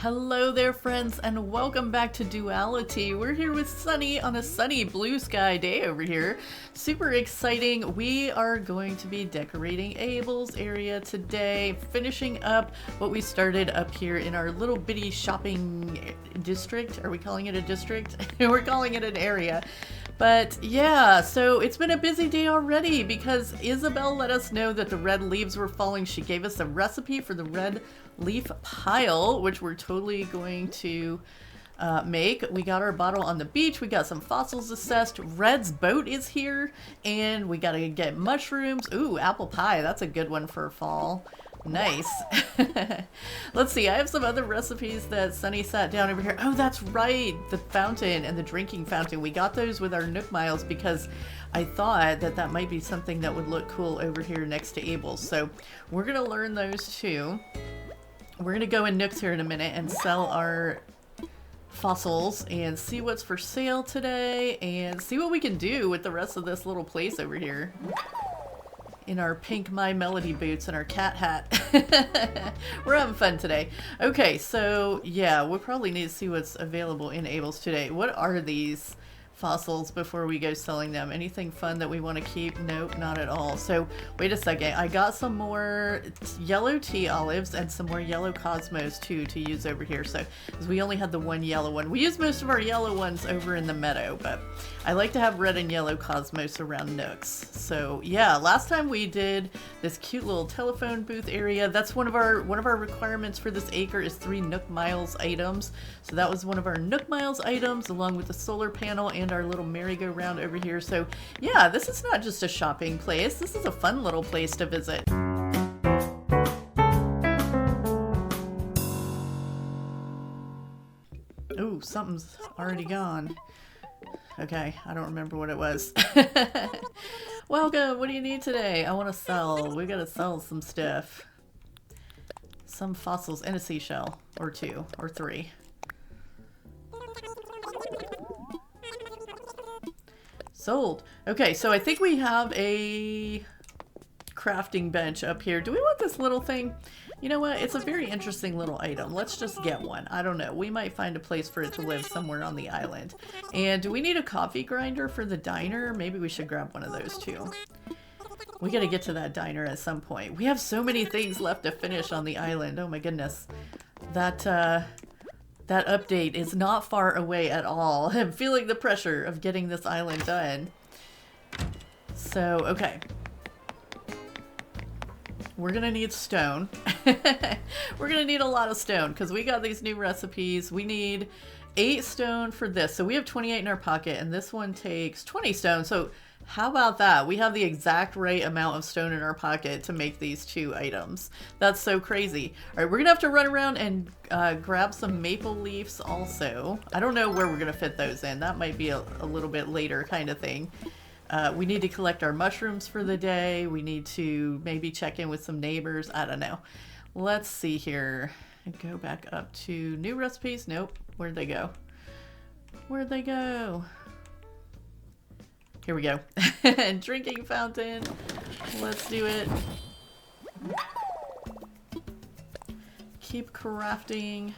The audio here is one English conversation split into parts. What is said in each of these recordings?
Hello there, friends, and welcome back to Duality. We're here with Sunny on a sunny blue sky day over here. Super exciting. We are going to be decorating Abel's area today, finishing up what we started up here in our little bitty shopping district. Are we calling it a district? We're calling it an area. But yeah, so it's been a busy day already because Isabel let us know that the red leaves were falling. She gave us a recipe for the red leaf pile, which we're totally going to make. We got our bottle on the beach. We got some fossils assessed. Red's boat is here, and we got to get mushrooms. Ooh, apple pie. That's a good one for fall. Nice. Let's see. I have some other recipes that Sunny sat down over here. Oh, that's right. The fountain and the drinking fountain. We got those with our Nook Miles because I thought that that might be something that would look cool over here next to Abel's. So we're going to learn those too. We're going to go in Nooks here in a minute and sell our fossils and see what's for sale today and see what we can do with the rest of this little place over here. In our pink My Melody boots and our cat hat. We're having fun today. Okay, so yeah, we'll probably need to see what's available in Abel's today. What are these fossils before we go selling them? Anything fun that we want to keep? Nope, not at all. So wait a second. I got some more yellow tea olives and some more yellow cosmos too to use over here. So because we only had the one yellow one. We use most of our yellow ones over in the meadow, but I like to have red and yellow cosmos around nooks. So yeah, last time we did this cute little telephone booth area. That's one of our requirements for this acre is 3 Nook Miles items. So that was one of our Nook Miles items along with the solar panel and our little merry-go-round over here. So yeah, this is not just a shopping place. This is a fun little place to visit. Oh, something's already gone. Okay, I don't remember what it was. Welcome, what do you need today? I want to sell. We gotta sell some stuff. Some fossils and a seashell. Or 2, or 3. Sold. Okay, so I think we have a crafting bench up here. Do we want this little thing? You know what? It's a very interesting little item. Let's just get one. I don't know. We might find a place for it to live somewhere on the island. And do we need a coffee grinder for the diner? Maybe we should grab one of those too. We gotta get to that diner at some point. We have so many things left to finish on the island. Oh my goodness. That update is not far away at all. I'm feeling the pressure of getting this island done. So, okay. We're gonna need stone. We're gonna need a lot of stone because we got these new recipes. We need 8 stone for this. So we have 28 in our pocket and this one takes 20 stone. So how about that? We have the exact right amount of stone in our pocket to make these 2 items. That's so crazy. All right, we're gonna have to run around and grab some maple leaves also. I don't know where we're gonna fit those in. That might be a little bit later kind of thing. We need to collect our mushrooms for the day. We need to maybe check in with some neighbors. I don't know. Let's see here. Go back up to new recipes. Nope. Where'd they go? Where'd they go? Here we go. Drinking fountain. Let's do it. Keep crafting.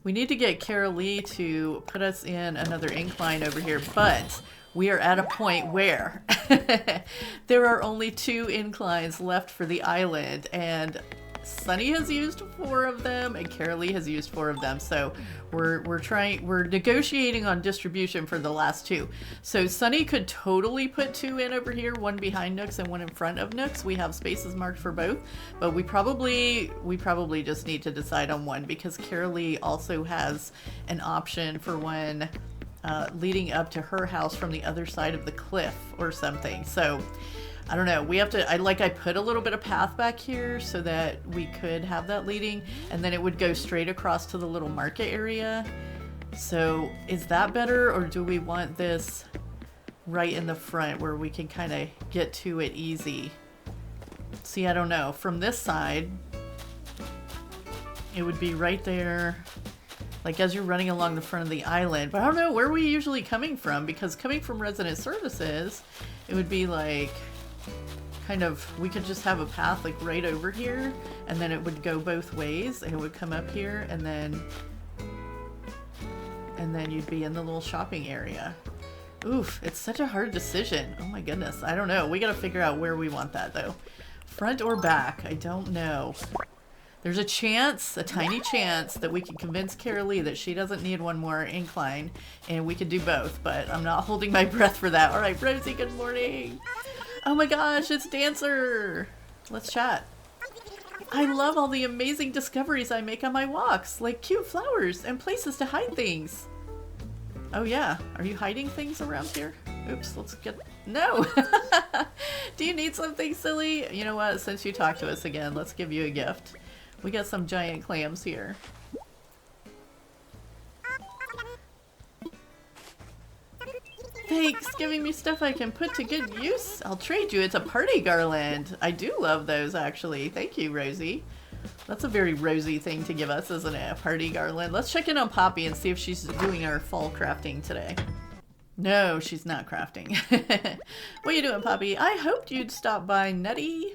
We need to get Carraleigh to put us in another incline over here, but we are at a point where there are only 2 inclines left for the island, and Sunny has used 4 of them and Carraleigh has used 4 of them. So we're negotiating on distribution for the last 2. So Sunny could totally put 2 in over here, 1 behind Nooks and 1 in front of Nooks. We have spaces marked for both, but we probably just need to decide on 1 because Carraleigh also has an option for 1 leading up to her house from the other side of the cliff or something. So I don't know. We have to, I put a little bit of path back here so that we could have that leading and then it would go straight across to the little market area. So is that better or do we want this right in the front where we can kind of get to it easy? See, I don't know. From this side, it would be right there. Like as you're running along the front of the island, but I don't know where we usually coming from because coming from resident services, it would be like kind of, we could just have a path like right over here and then it would go both ways and it would come up here and then and then you'd be in the little shopping area. Oof, it's such a hard decision. Oh my goodness, I don't know. We gotta figure out where we want that though. Front or back, I don't know. There's a chance, a tiny chance, that we can convince Carraleigh that she doesn't need one more incline, and we could do both, but I'm not holding my breath for that. All right, Rosie, good morning. Oh my gosh, it's Dancer. Let's chat. I love all the amazing discoveries I make on my walks, like cute flowers and places to hide things. Oh yeah, are you hiding things around here? Oops, let's get... No! Do you need something, silly? You know what, since you talked to us again, let's give you a gift. We got some giant clams here. Thanks, giving me stuff I can put to good use. I'll trade you. It's a party garland. I do love those, actually. Thank you, Rosie. That's a very Rosie thing to give us, isn't it? A party garland. Let's check in on Poppy and see if she's doing our fall crafting today. No, she's not crafting. What are you doing, Poppy? I hoped you'd stop by, Nutty.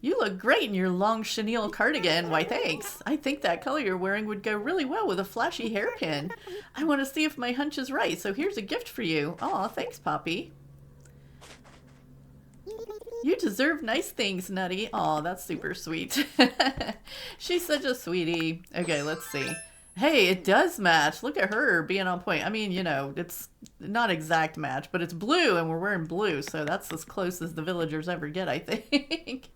You look great in your long chenille cardigan. Why, thanks. I think that color you're wearing would go really well with a flashy hairpin. I want to see if my hunch is right, so here's a gift for you. Aw, thanks, Poppy. You deserve nice things, Nutty. Aw, that's super sweet. She's such a sweetie. Okay, let's see. Hey, it does match. Look at her being on point. I mean, you know, it's not exact match, but it's blue and we're wearing blue, so that's as close as the villagers ever get, I think.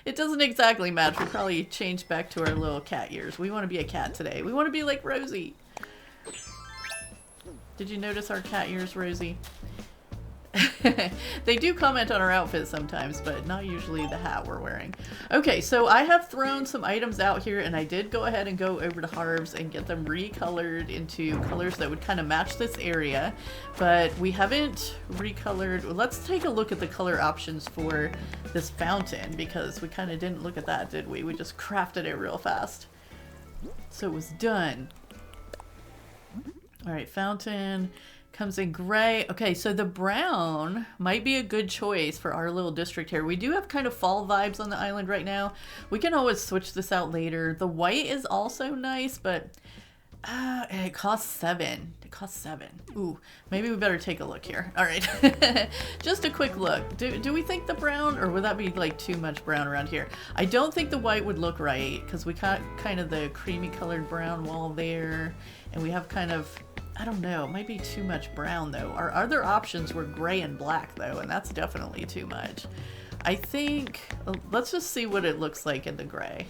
It doesn't exactly match. We probably changed back to our little cat ears. We want to be a cat today. We want to be like Rosie. Did you notice our cat ears, Rosie? They do comment on our outfit sometimes, but not usually the hat we're wearing. Okay, so I have thrown some items out here, and I did go ahead and go over to Harv's and get them recolored into colors that would kind of match this area, but we haven't recolored. Let's take a look at the color options for this fountain, because we kind of didn't look at that, did we? We just crafted it real fast. So it was done. All right, fountain comes in gray. Okay, so the brown might be a good choice for our little district here. We do have kind of fall vibes on the island right now. We can always switch this out later. The white is also nice, but it costs 7. It costs 7. Ooh, maybe we better take a look here. All right, just a quick look. Do we think the brown, or would that be like too much brown around here? I don't think the white would look right, because we got kind of the creamy colored brown wall there, and we have kind of, I don't know, it might be too much brown though. Our other options were gray and black though, and that's definitely too much. I think, let's just see what it looks like in the gray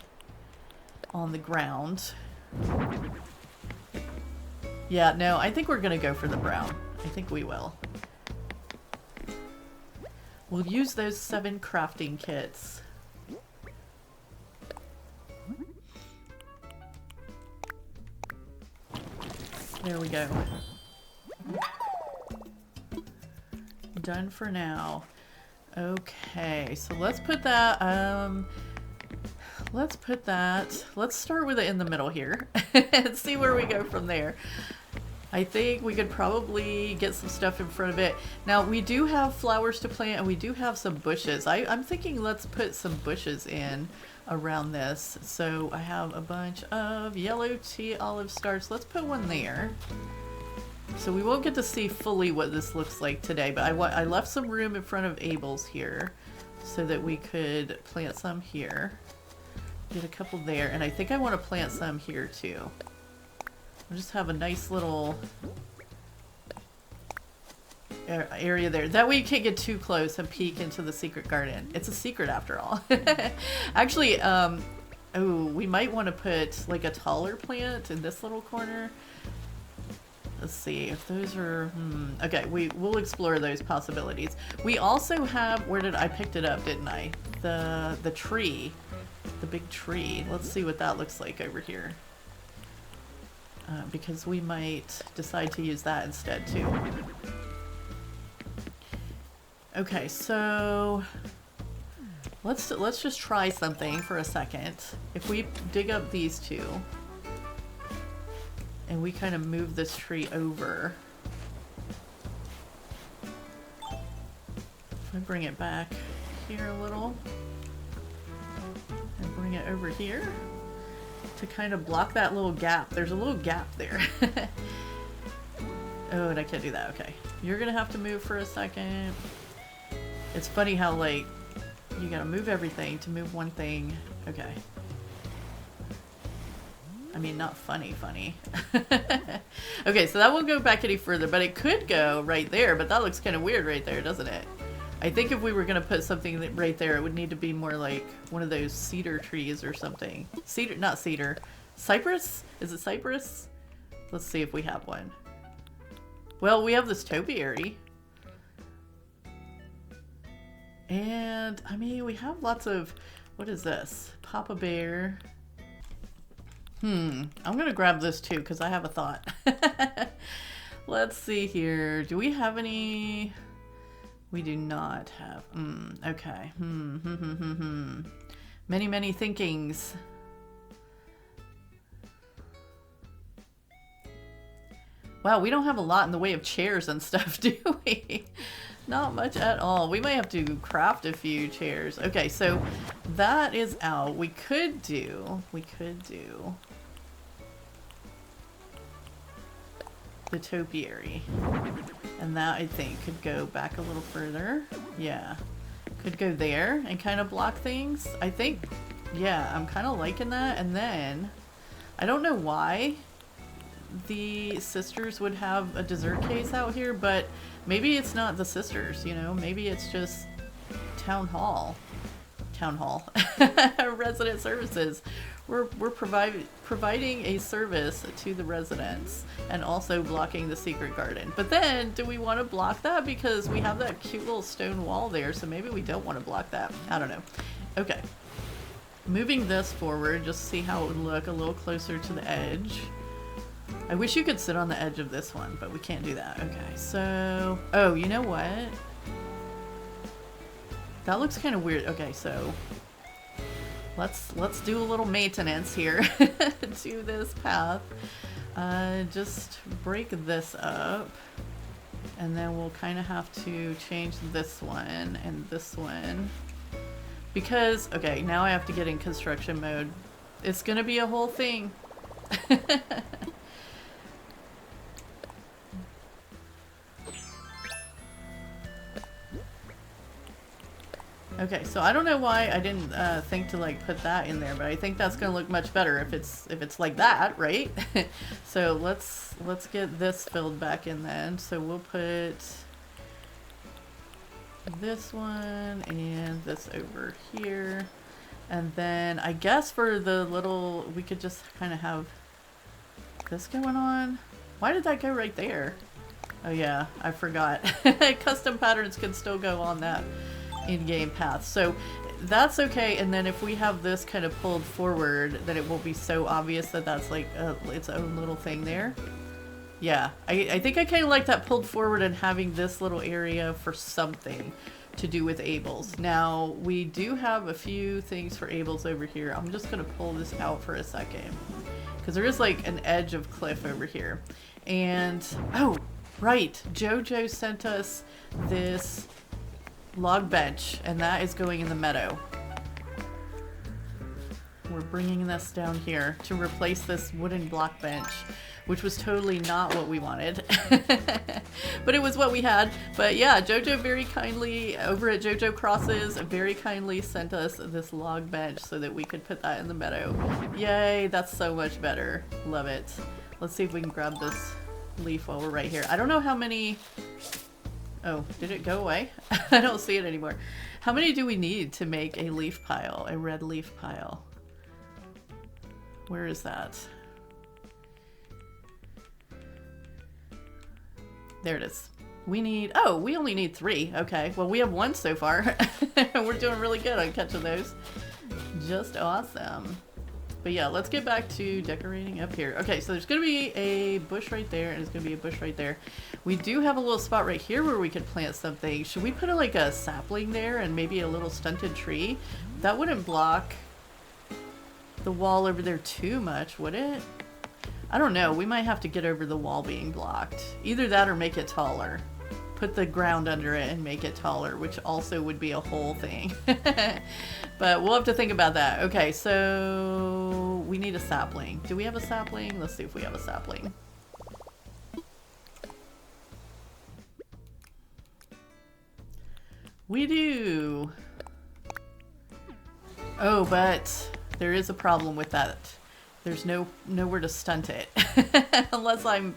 on the ground. Yeah, no, I think we're gonna go for the brown. I think we will. We'll use those 7 crafting kits. There we go. Done for now. Okay, so let's put that, let's start with it in the middle here and see where we go from there. I think we could probably get some stuff in front of it. Now, we do have flowers to plant and we do have some bushes. I'm thinking let's put some bushes in around this. So I have a bunch of yellow tea olive starts. Let's put one there. So we won't get to see fully what this looks like today, but I left some room in front of Abel's here so that we could plant some here. Get a couple there, and I think I want to plant some here too. We'll just have a nice little area there. That way you can't get too close and peek into the secret garden. It's a secret after all. Actually, oh, we might want to put like a taller plant in this little corner. Let's see if those are, okay, we'll explore those possibilities. We also have, where did I picked it up, didn't I? The tree, the big tree. Let's see what that looks like over here. Because we might decide to use that instead too. Okay, so let's just try something for a second. If we dig up these two and we kind of move this tree over. If I bring it back here a little and bring it over here to kind of block that little gap. There's a little gap there. Oh, and I can't do that. Okay. You're gonna have to move for a second. It's funny how, like, you gotta move everything to move one thing. Okay. I mean, not funny. Okay, so that won't go back any further, but it could go right there, but that looks kind of weird right there, doesn't it? I think if we were going to put something right there, it would need to be more like one of those cedar trees or something. Cedar, not cedar. Cypress? Is it cypress? Let's see if we have one. Well, we have this topiary. And, I mean, we have lots of... What is this? Papa Bear... I'm gonna grab this too because I have a thought. Let's see here. Do we have any? We do not have. Okay. Many thinkings. Wow, we don't have a lot in the way of chairs and stuff, do we? Not much at all. We might have to craft a few chairs. Okay, so that is out. We could do the topiary. And that, I think, could go back a little further. Yeah. Could go there and kind of block things. I think, yeah, I'm kind of liking that. And then, I don't know why the sisters would have a dessert case out here, but maybe it's not the sisters, you know? Maybe it's just town hall. Resident services. We're providing a service to the residents and also blocking the secret garden. But then, do we want to block that? Because we have that cute little stone wall there, so maybe we don't want to block that. I don't know. Okay. Moving this forward, just see how it would look a little closer to the edge. I wish you could sit on the edge of this one, but we can't do that. Okay, so... Oh, you know what? That looks kind of weird. Okay, so... Let's do a little maintenance here to this path. Just break this up. And then we'll kind of have to change this one and this one. Because, okay, now I have to get in construction mode. It's gonna be a whole thing. Okay, so I don't know why I didn't think to like put that in there, but I think that's gonna look much better if it's like that, right? So let's get this filled back in then. So we'll put this one and this over here, and then I guess for the little we could just kind of have this going on. Why did that go right there? Oh yeah, I forgot. Custom patterns can still go on that in-game path, so that's okay. And then if we have this kind of pulled forward, then it won't be so obvious that that's like its own little thing there. Yeah, I think I kind of like that pulled forward and having this little area for something to do with Abel's. Now we do have a few things for Abel's over here. I'm just gonna pull this out for a second because there is like an edge of cliff over here. And oh right, Jojo sent us this log bench, and that is going in the meadow. We're bringing this down here to replace this wooden block bench, which was totally not what we wanted. But it was what we had. But yeah, Jojo very kindly, over at Jojo Crosses, very kindly sent us this log bench so that we could put that in the meadow. Yay, that's so much better. Love it. Let's see if we can grab this leaf while we're right here. I don't know how many... Oh, did it go away? I don't see it anymore. How many do we need to make a leaf pile, a red leaf pile? Where is that? There it is. We need, oh, we only need 3. Okay, well we have 1 so far. We're doing really good on catching those. Just awesome. But yeah, let's get back to decorating up here. Okay, so there's going to be a bush right there, and there's going to be a bush right there. We do have a little spot right here where we could plant something. Should we put like a sapling there and maybe a little stunted tree? That wouldn't block the wall over there too much, would it? I don't know. We might have to get over the wall being blocked. Either that or make it taller. Put the ground under it and make it taller, which also would be a whole thing. But we'll have to think about that. Okay, so we need a sapling. Do we have a sapling? Let's see if we have a sapling. We do. Oh, but there is a problem with that. There's nowhere to stunt it. Unless I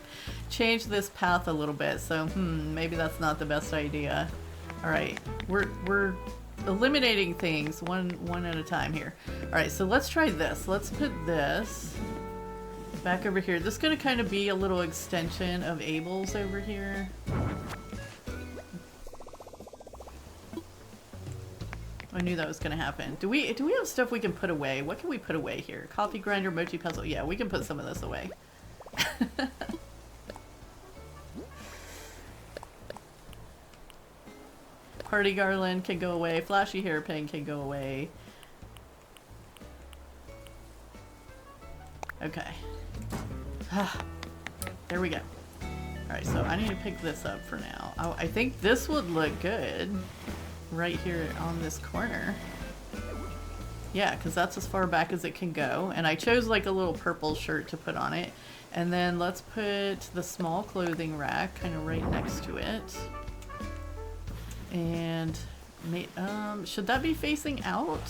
change this path a little bit. So, maybe that's not the best idea. All right, we're eliminating things one at a time here. All right, so let's try this. Let's put this back over here. This is going to kind of be a little extension of Abel's over here. I knew that was going to happen. Do we have stuff we can put away? What can we put away here? Coffee grinder, mochi puzzle. Yeah, we can put some of this away. Party garland can go away. Flashy hairpin can go away. Okay. There we go. Alright, so I need to pick this up for now. I think this would look good right here on this corner. Yeah, because that's as far back as it can go. And I chose like a little purple shirt to put on it. And then let's put the small clothing rack kind of right next to it. And should that be facing out?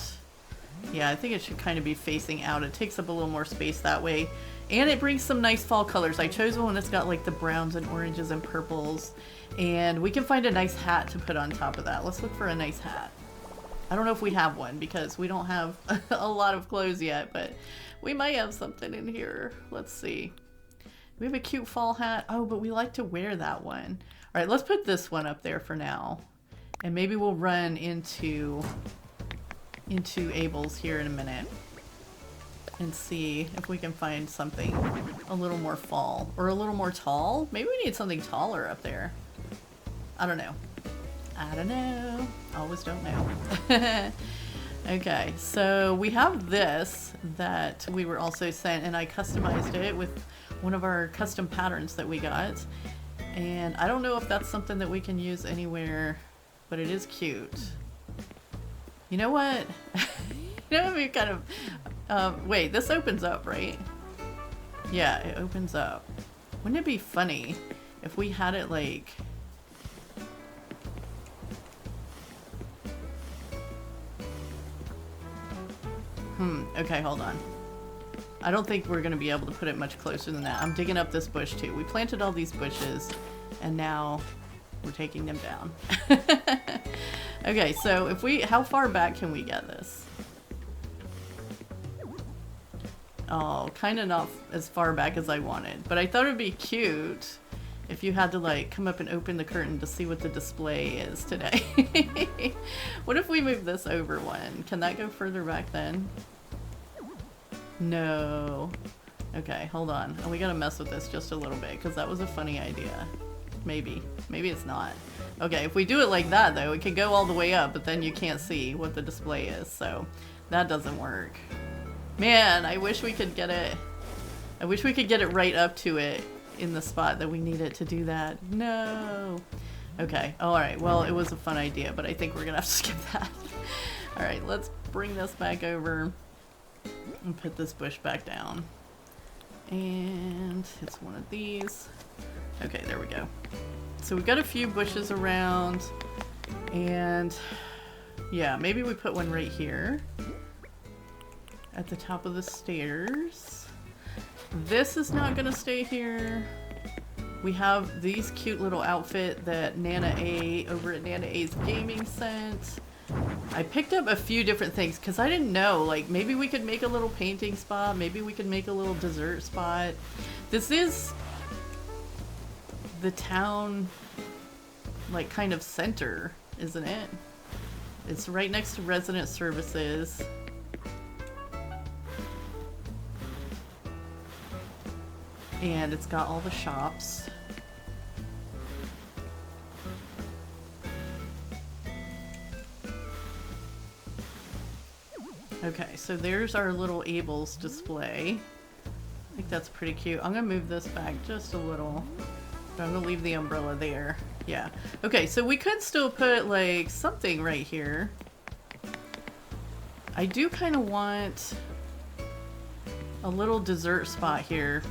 Yeah, I think it should kind of be facing out. It takes up a little more space that way. And it brings some nice fall colors. I chose one that's got like the browns and oranges and purples. And we can find a nice hat to put on top of that. Let's look for a nice hat. I don't know if we have one because we don't have a lot of clothes yet, but we might have something in here. Let's see. We have a cute fall hat. Oh, but we like to wear that one. All right, let's put this one up there for now. And maybe we'll run into Abel's here in a minute and see if we can find something a little more fall or a little more tall. Maybe we need something taller up there. I don't know. I don't know. Always don't know. Okay, so we have this that we were also sent, and I customized it with one of our custom patterns that we got. And I don't know if that's something that we can use anywhere, but it is cute. You know what? You know, we kind of... wait, this opens up, right? Yeah, it opens up. Wouldn't it be funny if we had it like... Okay, hold on. I don't think we're going to be able to put it much closer than that. I'm digging up this bush too. We planted all these bushes, and now we're taking them down. Okay, so if we... How far back can we get this? Oh, kind of not as far back as I wanted. But I thought it would be cute if you had to, like, come up and open the curtain to see what the display is today. What if we move this over one? Can that go further back then? No. Okay, hold on. We gotta mess with this just a little bit, because that was a funny idea. Maybe. Maybe it's not. Okay, if we do it like that, though, it can go all the way up, but then you can't see what the display is, so that doesn't work. Man, I wish we could get it... I wish we could get it right up to it in the spot that we need it to do that. No! Okay, alright, well, it was a fun idea, but I think we're gonna have to skip that. Alright, let's bring this back over and put this bush back down. And it's one of these. Okay, there we go. So we've got a few bushes around, and yeah, maybe we put one right here at the top of the stairs. This is not gonna stay here. We have these cute little outfit that Nana A over at Nana A's Gaming sent. I picked up a few different things because I didn't know, like, maybe we could make a little painting spot, maybe we could make a little dessert spot. This is the town, like, kind of center, isn't it? It's right next to resident services. And it's got all the shops. Okay, so there's our little Abel's display. I think that's pretty cute. I'm gonna move this back just a little. But I'm gonna leave the umbrella there. Yeah. Okay, so we could still put, like, something right here. I do kind of want a little dessert spot here.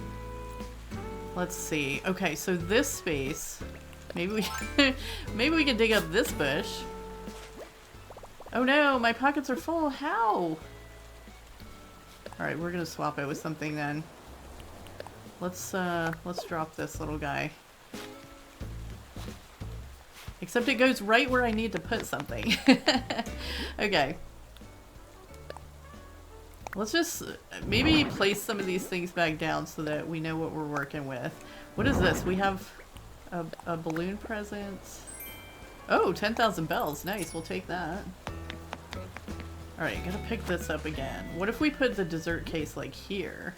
Let's see. Okay, so this space, maybe we maybe we can dig up this bush. Oh no, my pockets are full. How? Alright, we're gonna swap it with something then. Let's drop this little guy. Except it goes right where I need to put something. Okay. Let's just maybe place some of these things back down so that we know what we're working with. What is this? We have a balloon present. Oh, 10,000 bells. Nice, we'll take that. Alright, gotta pick this up again. What if we put the dessert case like here?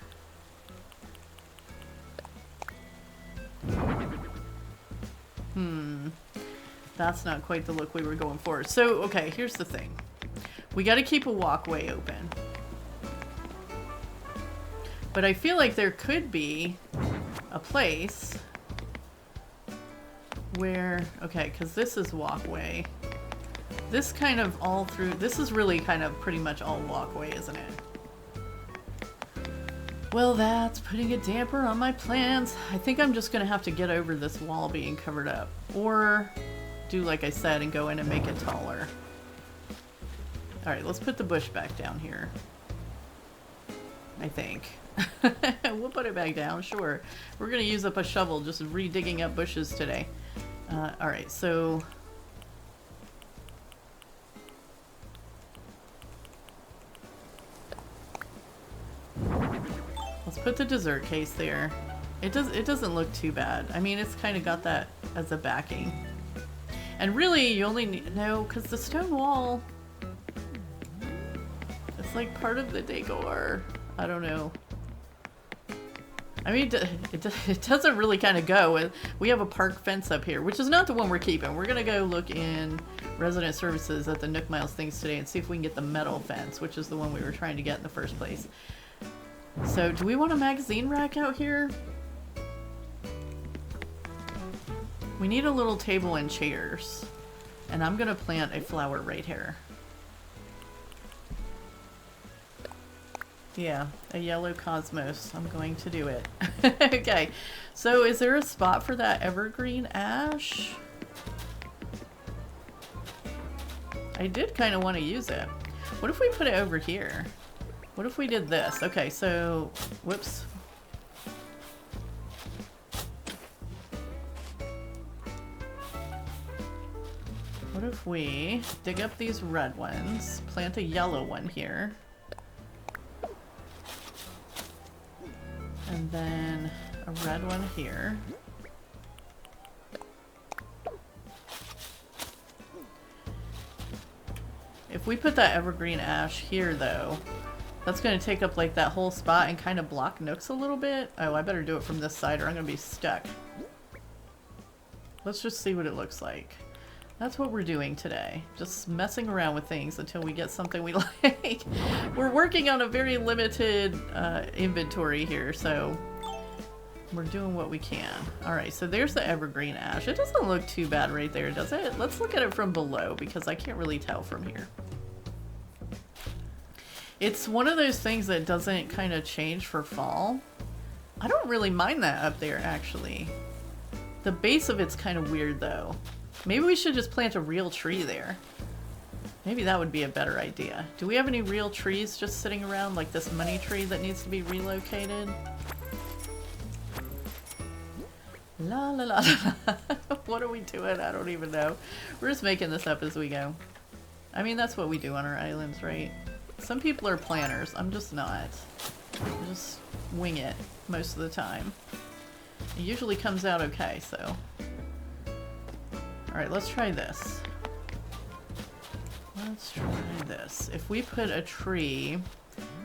That's not quite the look we were going for. So, okay, here's the thing. We gotta keep a walkway open. But I feel like there could be a place where, okay, because this is walkway. This kind of all through, this is really kind of pretty much all walkway, isn't it? Well, that's putting a damper on my plans. I think I'm just gonna have to get over this wall being covered up. Or do like I said and go in and make it taller. Alright, let's put the bush back down here. I think. We'll put it back down, sure. We're gonna use up a shovel just re-digging up bushes today. Alright, so... let's put the dessert case there. It doesn't look too bad. I mean, it's kind of got that as a backing. And really, you only need... no, because the stone wall... it's like part of the decor. I don't know. I mean, it doesn't really kind of go. We have a park fence up here, which is not the one we're keeping. We're going to go look in resident services at the Nook Miles things today and see if we can get the metal fence, which is the one we were trying to get in the first place. So, do we want a magazine rack out here? We need a little table and chairs. And I'm going to plant a flower right here. Yeah, a yellow cosmos. I'm going to do it. Okay, so is there a spot for that evergreen ash? I did kind of want to use it. What if we put it over here? What if we did this? Okay, so, whoops. What if we dig up these red ones, plant a yellow one here, and then a red one here. If we put that evergreen ash here though, that's going to take up like that whole spot and kind of block nooks a little bit. Oh, I better do it from this side or I'm going to be stuck. Let's just see what it looks like. That's what we're doing today. Just messing around with things until we get something we like. We're working on a very limited inventory here, so we're doing what we can. Alright, so there's the evergreen ash. It doesn't look too bad right there, does it? Let's look at it from below because I can't really tell from here. It's one of those things that doesn't kind of change for fall. I don't really mind that up there, actually. The base of it's kind of weird, though. Maybe we should just plant a real tree there. Maybe that would be a better idea. Do we have any real trees just sitting around, like this money tree that needs to be relocated? La la la la. What are we doing? I don't even know. We're just making this up as we go. I mean, that's what we do on our islands, right? Some people are planners. I'm just not. I just wing it most of the time. It usually comes out okay, so... Alright, let's try this. Let's try this. If we put a tree,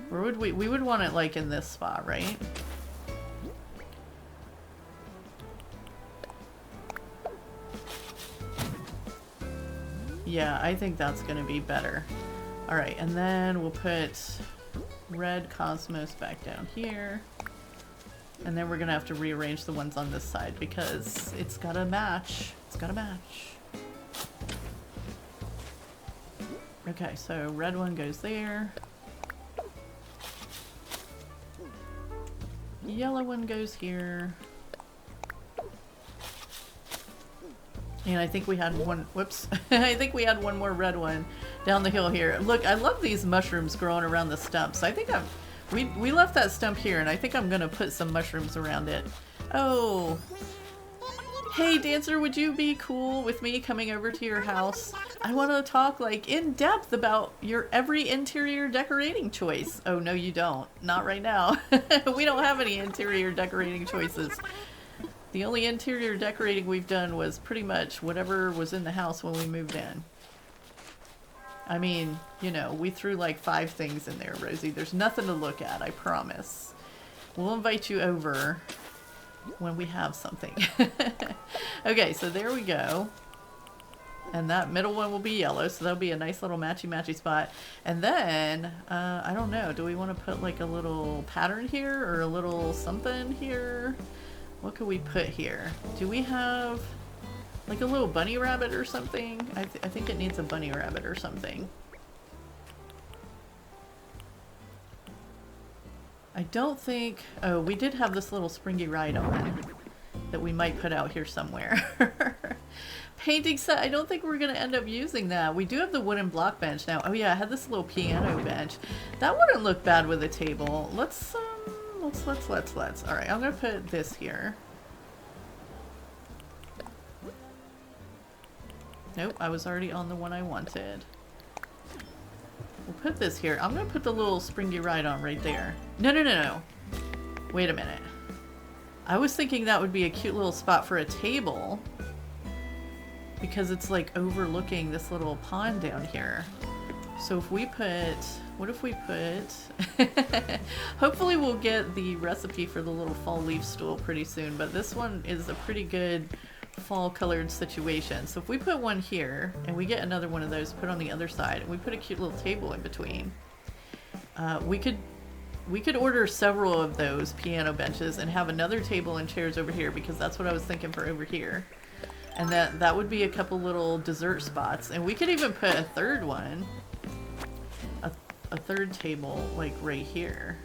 where would we would want it like in this spot, right? Yeah, I think that's gonna be better. Alright, and then we'll put red cosmos back down here. And then we're gonna have to rearrange the ones on this side because it's gotta match. It's gotta match. Okay, so red one goes there. yellow one goes here. And I think we had one, whoops, I think we had one more red one down the hill here. Look, I love these mushrooms growing around the stumps. I think we left that stump here, and I think I'm gonna put some mushrooms around it. Oh. Hey, Dancer, would you be cool with me coming over to your house? I want to talk, like, in depth about your every interior decorating choice. Oh, no, you don't. Not right now. We don't have any interior decorating choices. The only interior decorating we've done was pretty much whatever was in the house when we moved in. I mean, you know, we threw like 5 things in there, Rosie. There's nothing to look at, I promise. We'll invite you over when we have something. Okay, so there we go. And that middle one will be yellow, so that'll be a nice little matchy-matchy spot. And then, I don't know, do we want to put like a little pattern here or a little something here? What could we put here? Do we have like a little bunny rabbit or something? I think it needs a bunny rabbit or something. I don't think... Oh, we did have this little springy ride on that we might put out here somewhere. Painting set, I don't think we're going to end up using that. We do have the wooden block bench now. Oh yeah, I had this little piano bench. That wouldn't look bad with a table. Let's. All right, I'm going to put this here. Nope, I was already on the one I wanted. We'll put this here. I'm going to put the little springy ride on right there. No. Wait a minute. I was thinking that would be a cute little spot for a table because it's like overlooking this little pond down here. So if we put... What if we put... Hopefully we'll get the recipe for the little fall leaf stool pretty soon, but this one is a pretty good fall colored situation. So if we put one here and we get another one of those put on the other side and we put a cute little table in between, we could order several of those piano benches and have another table and chairs over here, because that's what I was thinking for over here. And that would be a couple little dessert spots, and we could even put a third one, a third table like right here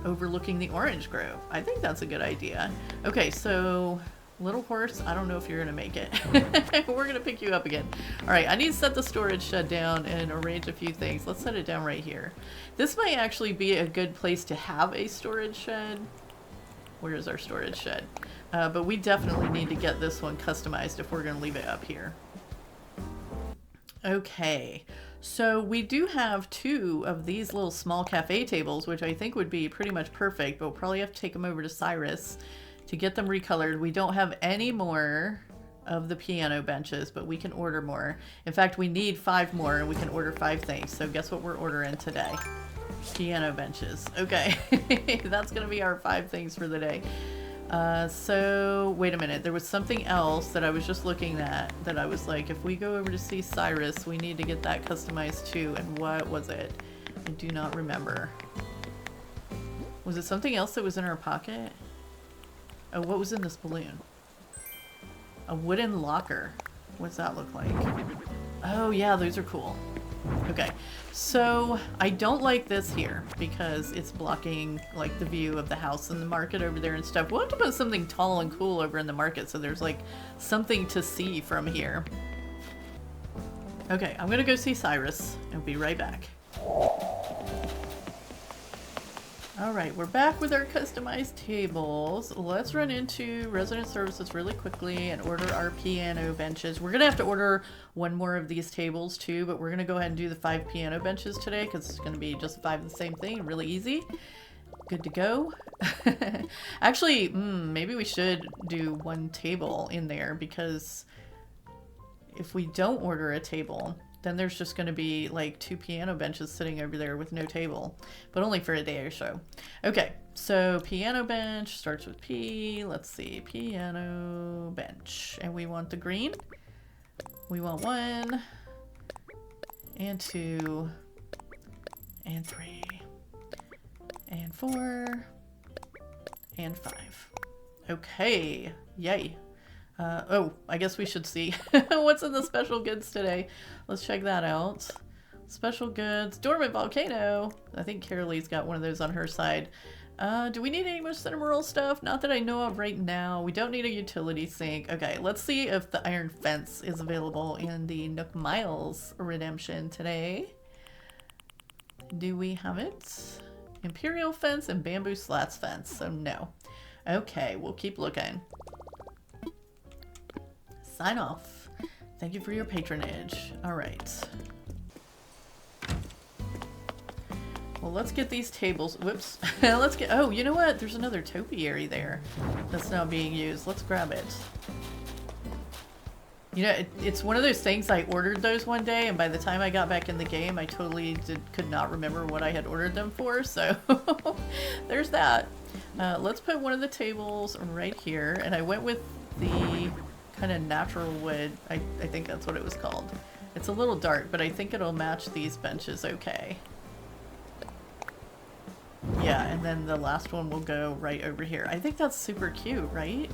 overlooking the orange grove. I think that's a good idea. Okay, so little horse, I don't know if you're gonna make it. We're gonna pick you up again. All right, I need to set the storage shed down and arrange a few things. Let's set it down right here. This might actually be a good place to have a storage shed. Where is our storage shed? But we definitely need to get this one customized if we're gonna leave it up here. Okay, so we do have 2 of these little small cafe tables, which I think would be pretty much perfect, but we'll probably have to take them over to Cyrus to get them recolored. We don't have any more of the piano benches, but we can order more. In fact, we need 5 more and we can order 5 things. So guess what we're ordering today? Piano benches. Okay, that's gonna be our 5 things for the day. So wait a minute, there was something else that I was just looking at that I was like, if we go over to see Cyrus, we need to get that customized too. And what was it? I do not remember. Was it something else that was in our pocket? Oh, what was in this balloon? A wooden locker. What's that look like? Oh yeah, those are cool. Okay, so I don't like this here because it's blocking like the view of the house and the market over there and stuff. We'll have to put something tall and cool over in the market so there's like something to see from here. Okay, I'm gonna go see Cyrus and be right back. Alright, we're back with our customized tables. Let's run into resident services really quickly and order our piano benches. We're going to have to order 1 more of these tables too, but we're going to go ahead and do the 5 piano benches today because it's going to be just 5 of the same thing, really easy. Good to go. Actually, maybe we should do 1 table in there, because if we don't order a table, then there's just going to be like 2 piano benches sitting over there with no table, but only for a day or so. Okay, so piano bench starts with P. Let's see, piano bench. And we want the green. We want 1 and 2 and 3 and 4 and 5. Okay, yay. Oh, I guess we should see what's in the special goods today. Let's check that out. Special goods, dormant volcano. I think Carralleigh's got one of those on her side. Do we need any more Cinnamoroll stuff? Not that I know of right now. We don't need a utility sink. Okay, let's see if the iron fence is available in the Nook Miles redemption today. Do we have it? Imperial fence and bamboo slats fence, so no. Okay, we'll keep looking. Sign off. Thank you for your patronage. All right. Well, let's get these tables. Whoops. Let's get. Oh, you know what? There's another topiary there that's not being used. Let's grab it. You know, it's one of those things. I ordered those one day, and by the time I got back in the game, I totally could not remember what I had ordered them for. So there's that. Let's put one of the tables right here, and I went with the kind of natural wood. I think that's what it was called. It's a little dark, but I think it'll match these benches okay. Yeah, and then the last one will go right over here. I think that's super cute, right?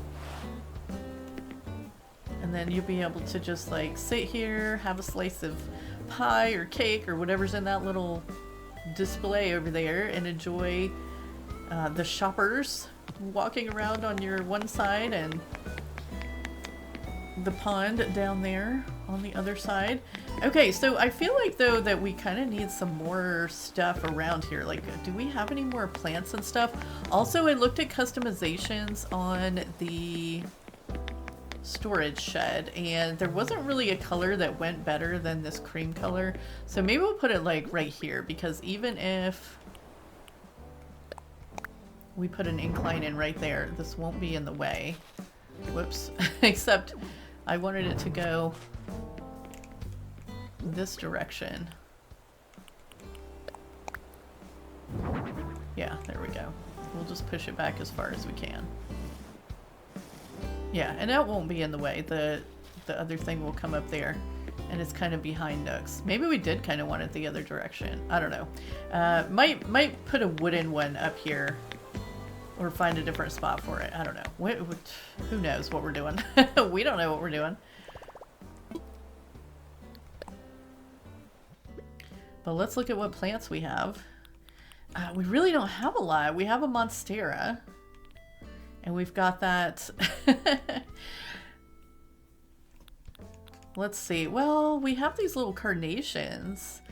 And then you'll be able to just like sit here, have a slice of pie or cake or whatever's in that little display over there and enjoy the shoppers walking around on your one side and the pond down there on the other side. Okay, so I feel like though that we kind of need some more stuff around here. Like, do we have any more plants and stuff? Also, I looked at customizations on the storage shed and there wasn't really a color that went better than this cream color. So maybe we'll put it like right here, because even if we put an incline in right there, this won't be in the way. Whoops. Except I wanted it to go this direction. Yeah, there we go. We'll just push it back as far as we can. Yeah, and that won't be in the way. The other thing will come up there, and it's kind of behind Nooks. Maybe we did kind of want it the other direction. I don't know. Might put a wooden one up here, or find a different spot for it. I don't know. Who knows what we're doing? We don't know what we're doing. But let's look at what plants we have. We really don't have a lot. We have a Monstera. And we've got that. Let's see. Well, we have these little carnations.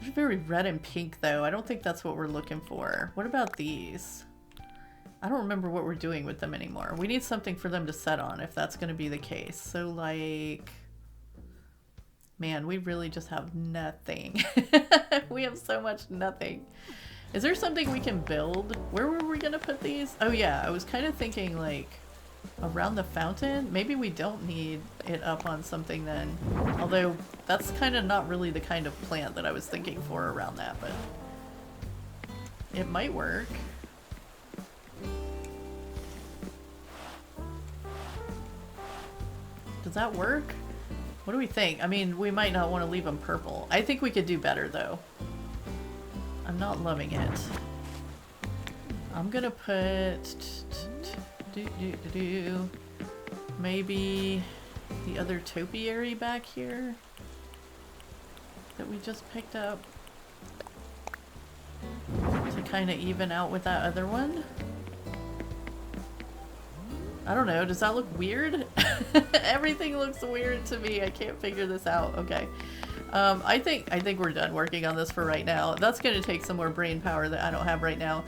They're very red and pink, though. I don't think that's what we're looking for. What about these? I don't remember what we're doing with them anymore. We need something for them to set on if that's going to be the case. So, like... Man, we really just have nothing. We have so much nothing. Is there something we can build? Where were we gonna put these? Oh yeah, I was kind of thinking like around the fountain. Maybe we don't need it up on something then. Although that's kind of not really the kind of plant that I was thinking for around that, but it might work. Does that work? What do we think? I mean, we might not want to leave them purple. I think we could do better, though. I'm not loving it. I'm gonna put... maybe the other topiary back here that we just picked up to kind of even out with that other one. I don't know, does that look weird? Everything looks weird to me. I can't figure this out. Okay. I think we're done working on this for right now. That's gonna take some more brain power that I don't have right now.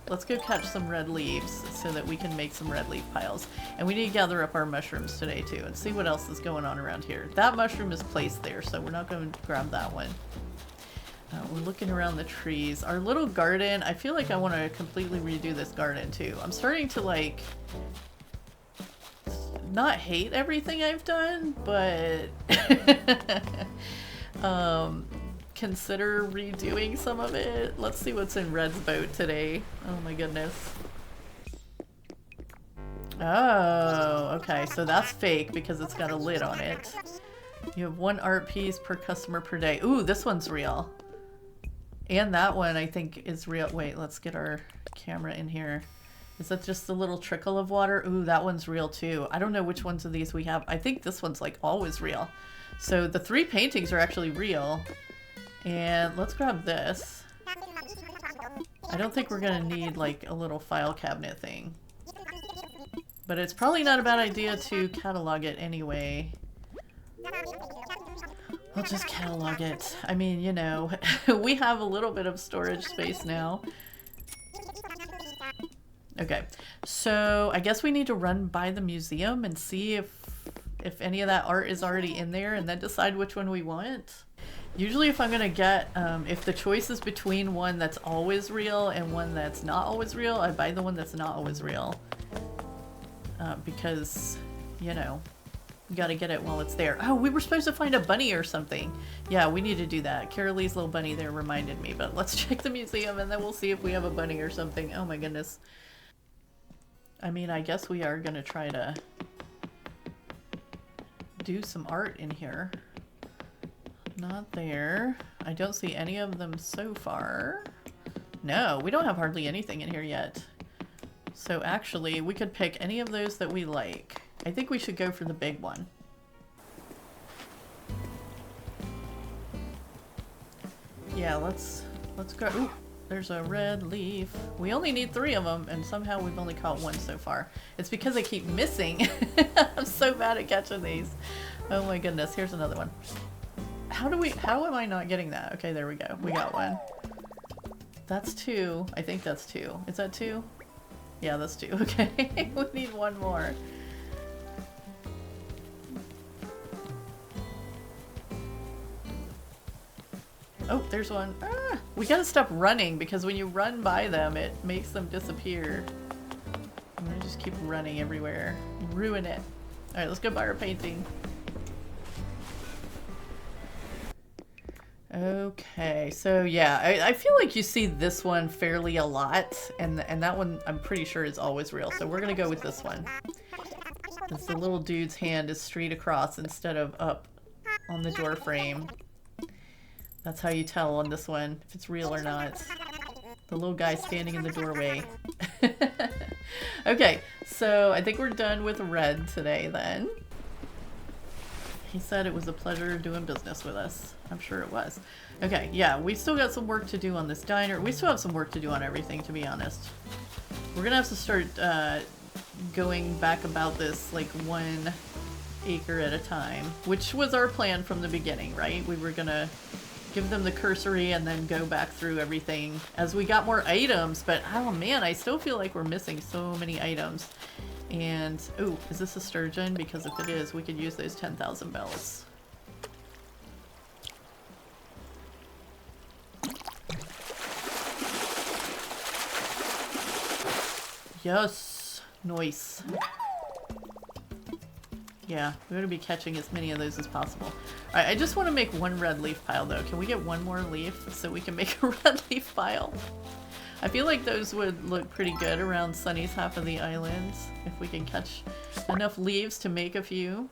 Let's go catch some red leaves so that we can make some red leaf piles. And we need to gather up our mushrooms today too and see what else is going on around here. That mushroom is placed there, so we're not going to grab that one. We're looking around the trees. Our little garden, I feel like I want to completely redo this garden too. I'm starting to like not hate everything I've done, but consider redoing some of it. Let's see what's in Red's boat today. Oh my goodness. Oh, okay, so that's fake because it's got a lid on it. You have 1 art piece per customer per day. Ooh, this one's real. And that one I think is real. Wait, let's get our camera in here. Is that just a little trickle of water? Ooh, that one's real too. I don't know which ones of these we have. I think this one's like always real. So the 3 paintings are actually real. And let's grab this. I don't think we're gonna need like a little file cabinet thing. But it's probably not a bad idea to catalog it anyway. I'll just catalog it. I mean, you know, we have a little bit of storage space now. Okay, so I guess we need to run by the museum and see if any of that art is already in there and then decide which one we want. Usually if I'm gonna get, if the choice is between one that's always real and one that's not always real, I buy the one that's not always real. Because, you know, you gotta get it while it's there. Oh, we were supposed to find a bunny or something. Yeah, we need to do that. Carralegh's little bunny there reminded me, but let's check the museum and then we'll see if we have a bunny or something. Oh my goodness. I mean, I guess we are gonna try to do some art in here. Not there. I don't see any of them so far. No, we don't have hardly anything in here yet. So actually, we could pick any of those that we like. I think we should go for the big one. Yeah, let's go. Ooh, there's a red leaf. We only need 3 of them, and somehow we've only caught 1 so far. It's because I keep missing. I'm so bad at catching these. Oh my goodness, here's another one. How am I not getting that? Okay, there we go. We got 1. That's 2. I think that's 2. Is that 2? Yeah, that's 2. Okay, we need 1 more. Oh, there's 1. Ah, we gotta stop running because when you run by them, it makes them disappear. I'm gonna just keep running everywhere. Ruin it. Alright, let's go buy our painting. Okay, so yeah, I feel like you see this one fairly a lot, and that one I'm pretty sure is always real, so we're gonna go with this one. Because the little dude's hand is straight across instead of up on the door frame. That's how you tell on this one, if it's real or not. The little guy standing in the doorway. Okay, so I think we're done with red today then. He said it was a pleasure doing business with us. I'm sure it was. Okay, yeah, we still got some work to do on this diner. We still have some work to do on everything, to be honest. We're gonna have to start going back about this like 1 acre at a time, which was our plan from the beginning, right? We were gonna give them the cursory and then go back through everything as we got more items, but oh man, I still feel like we're missing so many items. And, ooh, is this a sturgeon? Because if it is, we could use those 10,000 bells. Yes! Nice. Yeah, we're gonna be catching as many of those as possible. Alright, I just want to make 1 red leaf pile though. Can we get 1 more leaf so we can make a red leaf pile? I feel like those would look pretty good around Sunny's half of the island if we can catch enough leaves to make a few.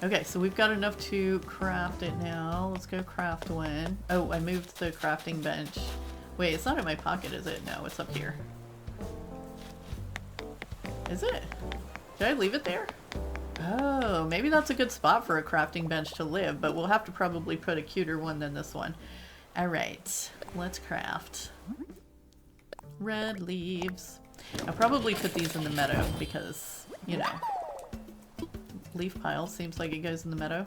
Okay, so we've got enough to craft it now. Let's go craft 1. Oh, I moved the crafting bench. Wait, it's not in my pocket, is it? No, it's up here. Is it? Did I leave it there? Oh, maybe that's a good spot for a crafting bench to live, but we'll have to probably put a cuter one than this one. Alright, let's craft. Red leaves. I'll probably put these in the meadow because, you know, leaf pile seems like it goes in the meadow.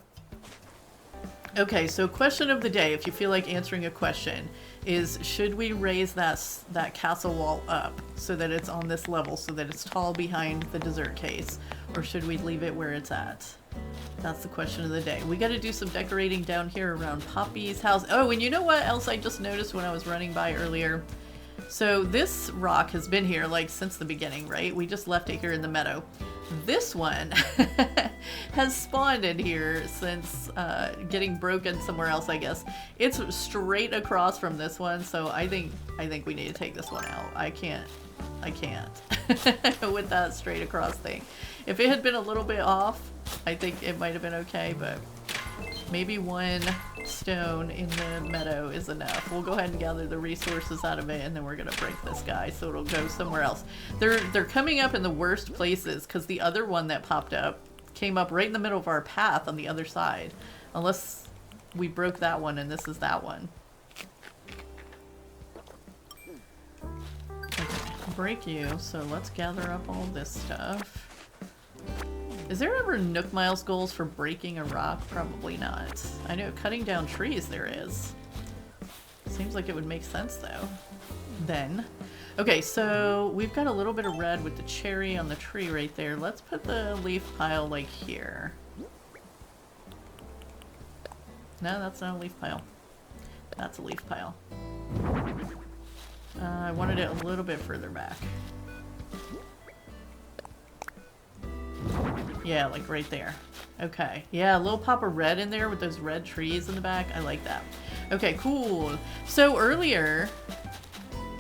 Okay, so question of the day, if you feel like answering a question, is should we raise that castle wall up so that it's on this level, so that it's tall behind the dessert case, or should we leave it where it's at? That's the question of the day. We got to do some decorating down here around Poppy's house. Oh, and you know what else I just noticed when I was running by earlier? So this rock has been here like since the beginning, right? We just left it here in the meadow. This one has spawned in here since getting broken somewhere else, I guess. It's straight across from this one, so I think we need to take this one out. I can't with that straight across thing. If it had been a little bit off, I think it might have been okay, but maybe 1 stone in the meadow is enough. We'll go ahead and gather the resources out of it, and then we're gonna break this guy so it'll go somewhere else. They're coming up in the worst places because the other one that popped up came up right in the middle of our path on the other side. Unless we broke that one and this is that one. break you, so let's gather up all this stuff. Is there ever Nook Miles goals for breaking a rock? Probably not. I know cutting down trees there is. Seems like it would make sense though. Then. Okay, so we've got a little bit of red with the cherry on the tree right there. Let's put the leaf pile like here. No, that's not a leaf pile. That's a leaf pile. I wanted it a little bit further back. Yeah, like right there. Okay. Yeah, a little pop of red in there with those red trees in the back. I like that. Okay, cool. So earlier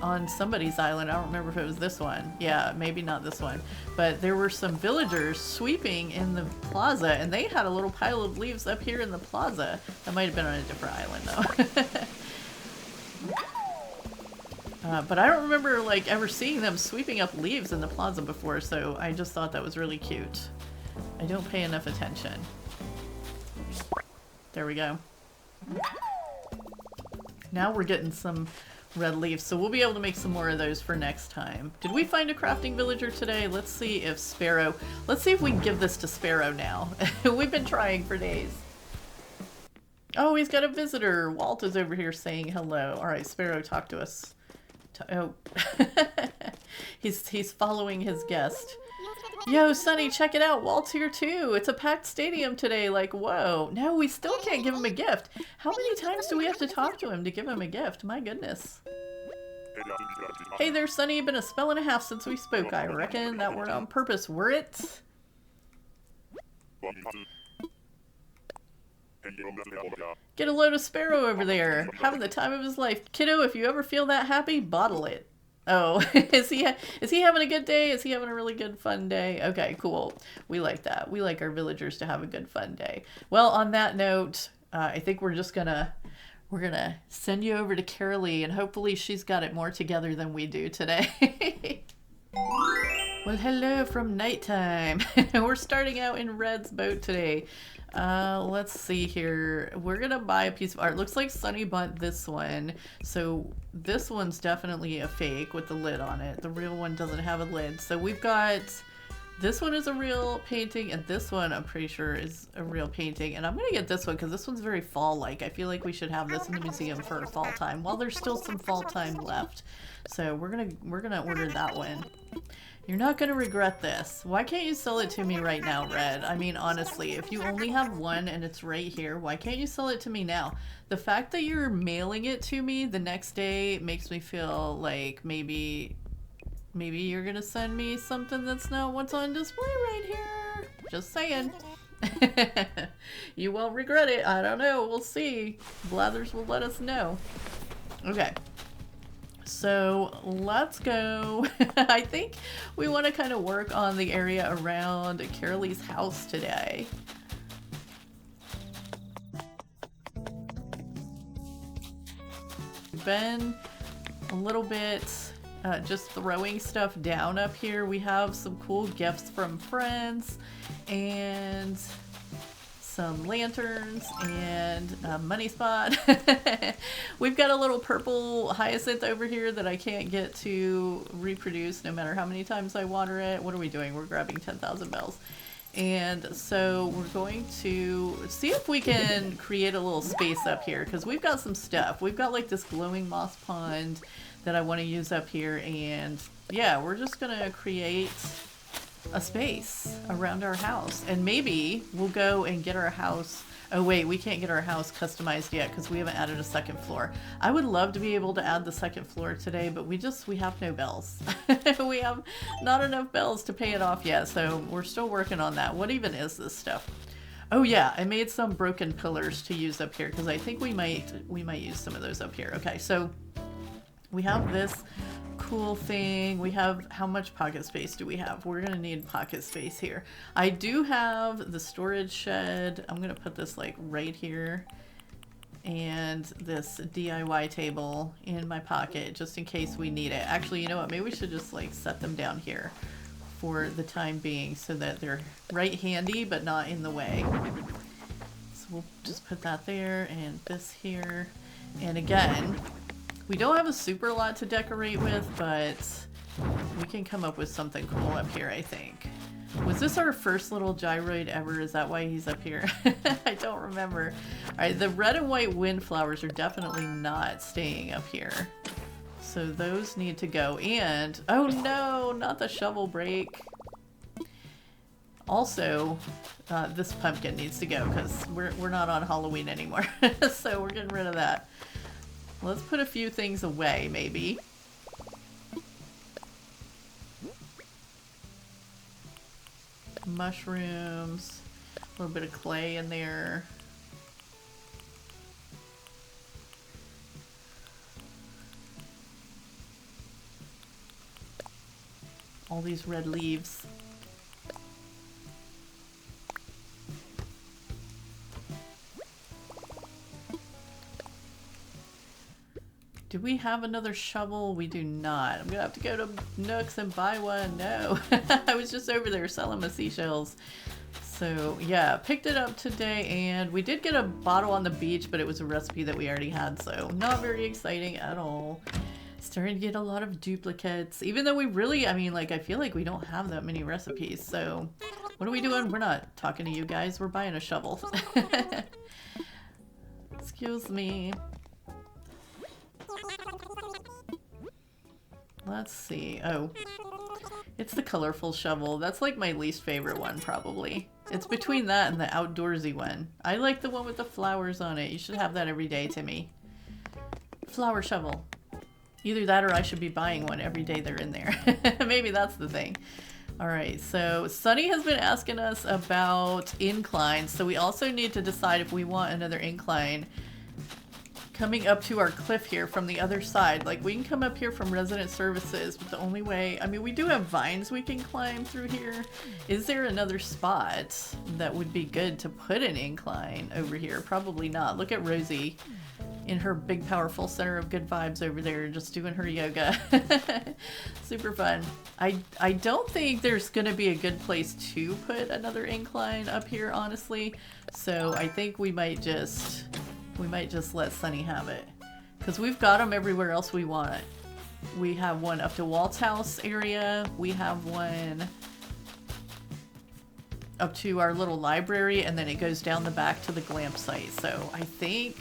on somebody's island, I don't remember if it was this one. Yeah, maybe not this one. But there were some villagers sweeping in the plaza, and they had a little pile of leaves up here in the plaza. That might have been on a different island, though. But I don't remember, like, ever seeing them sweeping up leaves in the plaza before, so I just thought that was really cute. I don't pay enough attention. There we go. Now we're getting some red leaves, so we'll be able to make some more of those for next time. Did we find a crafting villager today? Let's see if Sparrow... Let's see if we can give this to Sparrow now. We've been trying for days. Oh, he's got a visitor. Walt is over here saying hello. Alright, Sparrow, talk to us. Oh. He's following his guest. Yo, Sunny, check it out. Walt's here too. It's a packed stadium today. Like, whoa. No, we still can't give him a gift. How many times do we have to talk to him to give him a gift? My goodness. Hey there, Sunny. Been a spell and a half since we spoke. I reckon that were on purpose, were it? Get a load of Sparrow over there. Having the time of his life. Kiddo, if you ever feel that happy, bottle it. Oh, is he having a good day? Is he having a really good fun day? Okay, cool. We like that. We like our villagers to have a good fun day. Well, on that note, I think we're gonna send you over to Carraleigh, and hopefully she's got it more together than we do today. Well, hello from nighttime. We're starting out in Red's boat today. Let's see here. We're gonna buy a piece of art. Looks like Sunny bought this one. So this one's definitely a fake with the lid on it. The real one doesn't have a lid. So we've got, this one is a real painting, and this one I'm pretty sure is a real painting. And I'm gonna get this one because this one's very fall-like. I feel like we should have this in the museum for fall time while there's still some fall time left. So we're gonna order that one. You're not gonna regret this. Why can't you sell it to me right now, Red? I mean, honestly, if you only have one and it's right here, why can't you sell it to me now? The fact that you're mailing it to me the next day makes me feel like maybe you're gonna send me something that's not what's on display right here. Just saying. You won't regret it. I don't know. We'll see. Blathers will let us know. Okay. So let's go. I think we want to kind of work on the area around Carraleig's house today. Been a little bit just throwing stuff down up here. We have some cool gifts from friends and some lanterns and a money spot. We've got a little purple hyacinth over here that I can't get to reproduce no matter how many times I water it. What are we doing? We're grabbing 10,000 bells. And so we're going to see if we can create a little space up here because we've got some stuff. We've got like this glowing moss pond that I want to use up here, and yeah, we're just gonna create a space around our house, and maybe we'll go and get our house. Oh wait, we can't get our house customized yet because we haven't added a second floor. I would love to be able to add the second floor today, but we have no bells. We have not enough bells to pay it off yet, so we're still working on that. What even is this stuff? Oh yeah, I made some broken pillars to use up here because I think we might use some of those up here. Okay, so we have this cool thing. We have, how much pocket space do we have? We're gonna need pocket space here. I do have the storage shed. I'm gonna put this like right here, and this DIY table in my pocket just in case we need it. Actually, you know what? Maybe we should just like set them down here for the time being so that they're right handy but not in the way. So we'll just put that there and this here. And again, we don't have a super lot to decorate with, but We can come up with something cool up here, I think. Was this our first little gyroid ever? Is that why he's up here? I don't remember. Alright, the red and white windflowers are definitely not staying up here. So those need to go. And, oh no, not the shovel break. Also, this pumpkin needs to go because we're not on Halloween anymore. So we're getting rid of that. Let's put a few things away, maybe. Mushrooms, a little bit of clay in there. All these red leaves. Do we have another shovel? We do not. I'm gonna have to go to Nooks and buy one. No. I was just over there selling my seashells. So yeah, picked it up today, and we did get a bottle on the beach, but it was a recipe that we already had, so not very exciting at all. Starting to get a lot of duplicates, even though we really, I mean, like, I feel like we don't have that many recipes. So what are we doing? We're not talking to you guys. We're buying a shovel. Excuse me. Let's see. Oh, it's the colorful shovel. That's like my least favorite one, probably. It's between that and the outdoorsy one. I like the one with the flowers on it. You should have that every day, Timmy. Flower shovel. Either that or I should be buying one every day they're in there. Maybe that's the thing. Alright, so Sunny has been asking us about inclines, so we also need to decide if we want another incline coming up to our cliff here from the other side. Like, we can come up here from resident services, but the only way, I mean, we do have vines we can climb through here. Is there another spot that would be good to put an incline over here? Probably not. Look at Rosie in her big powerful center of good vibes over there just doing her yoga. Super fun. I don't think there's gonna be a good place to put another incline up here, honestly, so I think we might just let Sunny have it, because we've got them everywhere else we want it. We have one up to Walt's house area, we have one up to our little library, and then it goes down the back to the glamp site. So I think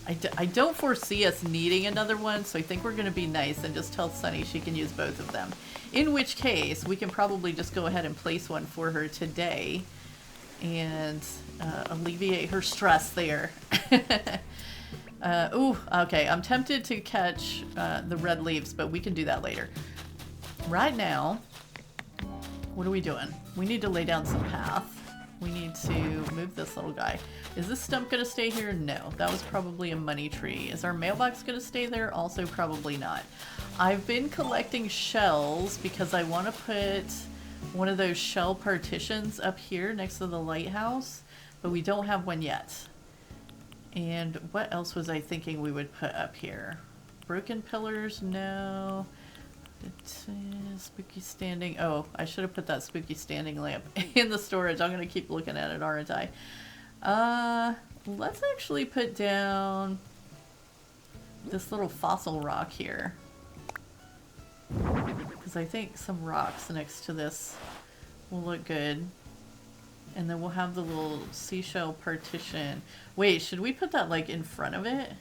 I don't foresee us needing another one, so I think we're going to be nice and just tell Sunny she can use both of them. In which case, we can probably just go ahead and place one for her today and alleviate her stress there. Ooh, okay, I'm tempted to catch the red leaves, but we can do that later. Right now, what are we doing? We need to lay down some path. We need to move this little guy. Is this stump gonna stay here? No, that was probably a money tree. Is our mailbox gonna stay there? Also probably not. I've been collecting shells because I want to put one of those shell partitions up here next to the lighthouse, but we don't have one yet. And what else was I thinking we would put up here? Broken pillars? No. Spooky standing. Oh, I should have put that spooky standing lamp in the storage. I'm gonna keep looking at it, aren't I? Let's actually put down this little fossil rock here, because I think some rocks next to this will look good. And then we'll have the little seashell partition. Wait, should we put that like in front of it?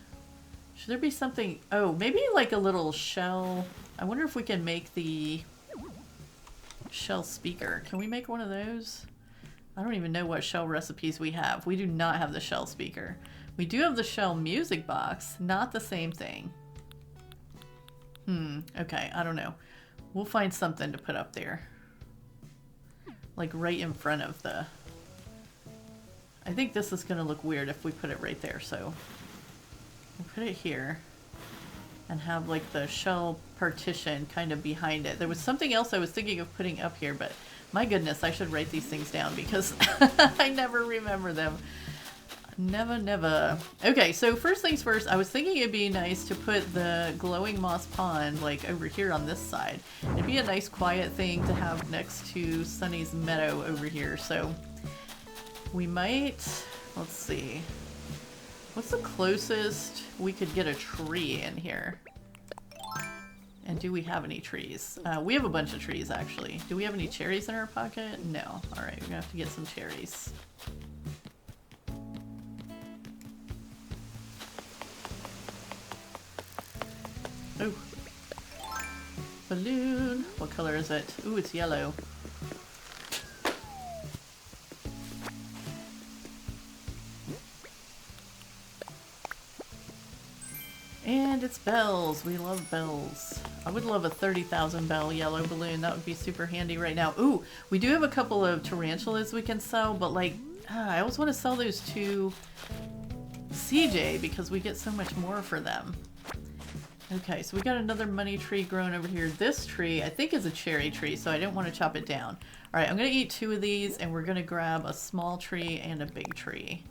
Should there be something? Oh, maybe like a little shell. I wonder if we can make the shell speaker. Can we make one of those? I don't even know what shell recipes we have. We do not have the shell speaker. We do have the shell music box. Not the same thing. Okay, I don't know. We'll find something to put up there. Like right in front of the... I think this is going to look weird if we put it right there, so... We'll put it here. And have like the shell partition kind of behind it. There was something else I was thinking of putting up here, but my goodness, I should write these things down because I never remember them. Never. Okay, so first things first, I was thinking it'd be nice to put the glowing moss pond like over here on this side. It'd be a nice quiet thing to have next to Sunny's meadow over here. So we might, let's see. What's the closest we could get a tree in here? And do we have any trees? We have a bunch of trees, actually. Do we have any cherries in our pocket? No. All right, we're gonna have to get some cherries. Oh. Balloon. What color is it? Ooh, it's yellow. And it's bells. We love bells. I would love a 30,000 bell yellow balloon. That would be super handy right now. Ooh, we do have a couple of tarantulas we can sell, but like, I always want to sell those to CJ because we get so much more for them. Okay, so we got another money tree growing over here. This tree, I think, is a cherry tree, so I didn't want to chop it down. All right, I'm going to eat 2 of these, and we're going to grab a small tree and a big tree.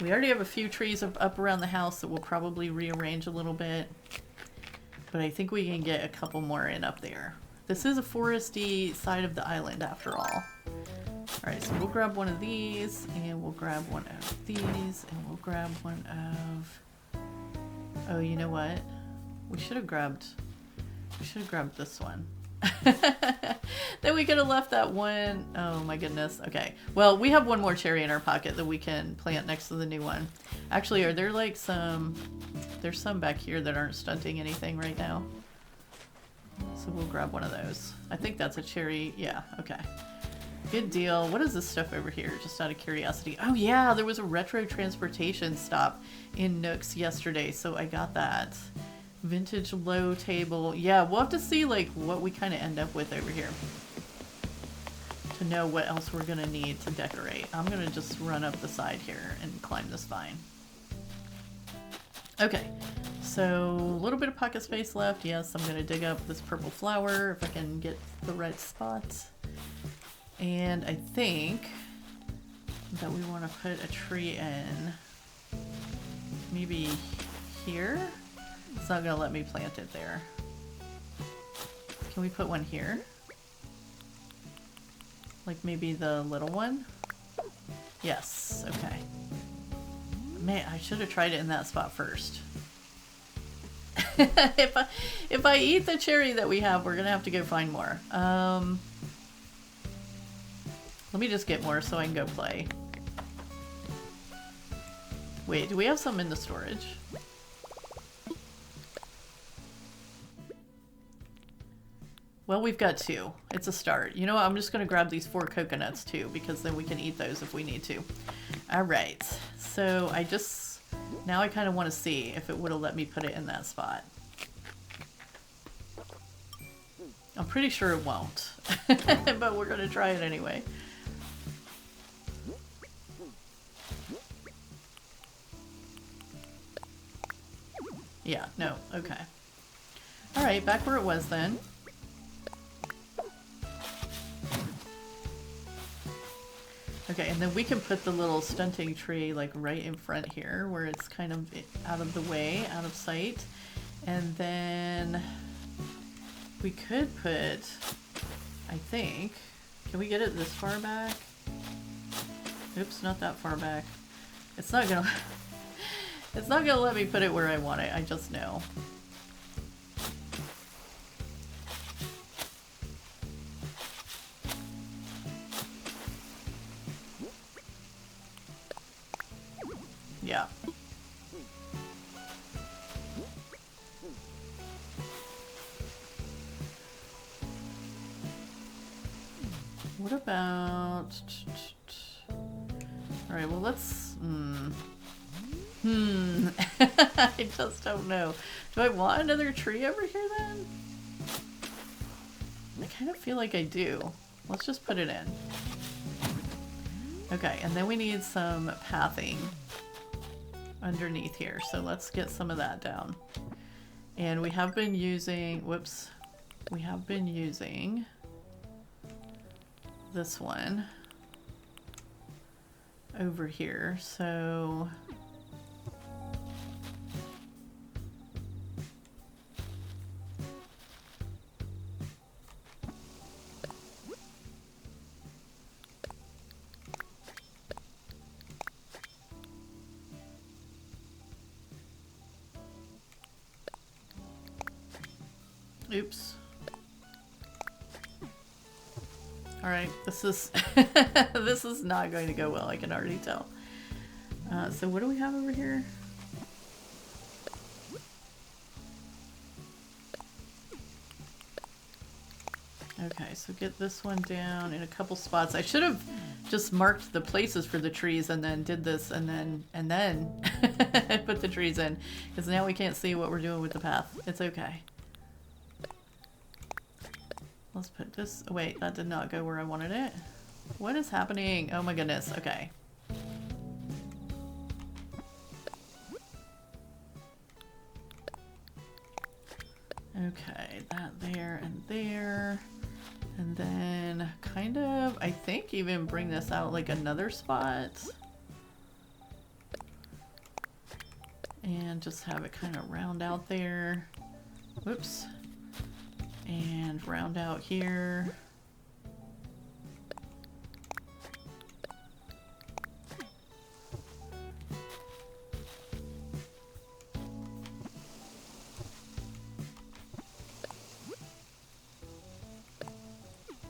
We already have a few trees up around the house that we'll probably rearrange a little bit. But I think we can get a couple more in up there. This is a foresty side of the island after all. Alright, so we'll grab one of these, and we'll grab one of these, and we'll grab one of... Oh, you know what? We should have grabbed this one. Then we could have left that one. Oh my goodness. Okay. Well, we have one more cherry in our pocket that we can plant next to the new one. Actually, are there like some... There's some back here that aren't stunting anything right now. So we'll grab one of those. I think that's a cherry. Yeah, okay. Good deal. What is this stuff over here? Just out of curiosity. Oh yeah, there was a retro transportation stop in Nooks yesterday, so I got that. Vintage low table. Yeah, we'll have to see like what we kind of end up with over here to know what else we're gonna need to decorate. I'm gonna just run up the side here and climb this vine. Okay, so a little bit of pocket space left. Yes, I'm gonna dig up this purple flower if I can get the right spot. And I think that we want to put a tree in maybe here. It's not going to let me plant it there. Can we put one here? Like maybe the little one? Yes, okay. Man, I should have tried it in that spot first. If I eat the cherry that we have, we're going to have to go find more. Let me just get more so I can go play. Wait, do we have some in the storage? Well, we've got 2. It's a start. You know what? I'm just going to grab these 4 coconuts too, because then we can eat those if we need to. Alright, so I just... Now I kind of want to see if it would have let me put it in that spot. I'm pretty sure it won't, but we're going to try it anyway. Yeah, no, okay. Alright, back where it was then. Okay, and then we can put the little stunting tree like right in front here where it's kind of out of the way, out of sight. And then we could put, I think, can we get it this far back? Oops, not that far back. It's not gonna... It's not gonna let me put it where I want it, I just know. Yeah. What about... Alright, well let's... I just don't know. Do I want another tree over here then? I kind of feel like I do. Let's just put it in. Okay, and then we need some pathing underneath here. So let's get some of that down. And we have been using, whoops, we have been using this one over here. So Oops. Alright, this is this is not going to go well, I can already tell. So what do we have over here? Okay, so get this one down in a couple spots. I should have just marked the places for the trees and then did this and then put the trees in, because now we can't see what we're doing with the path. It's okay. Let's put this... Wait, that did not go where I wanted it. What is happening? Oh my goodness. Okay. Okay, that there and there. And then kind of, I think even bring this out like another spot. And just have it kind of round out there. Whoops. And round out here.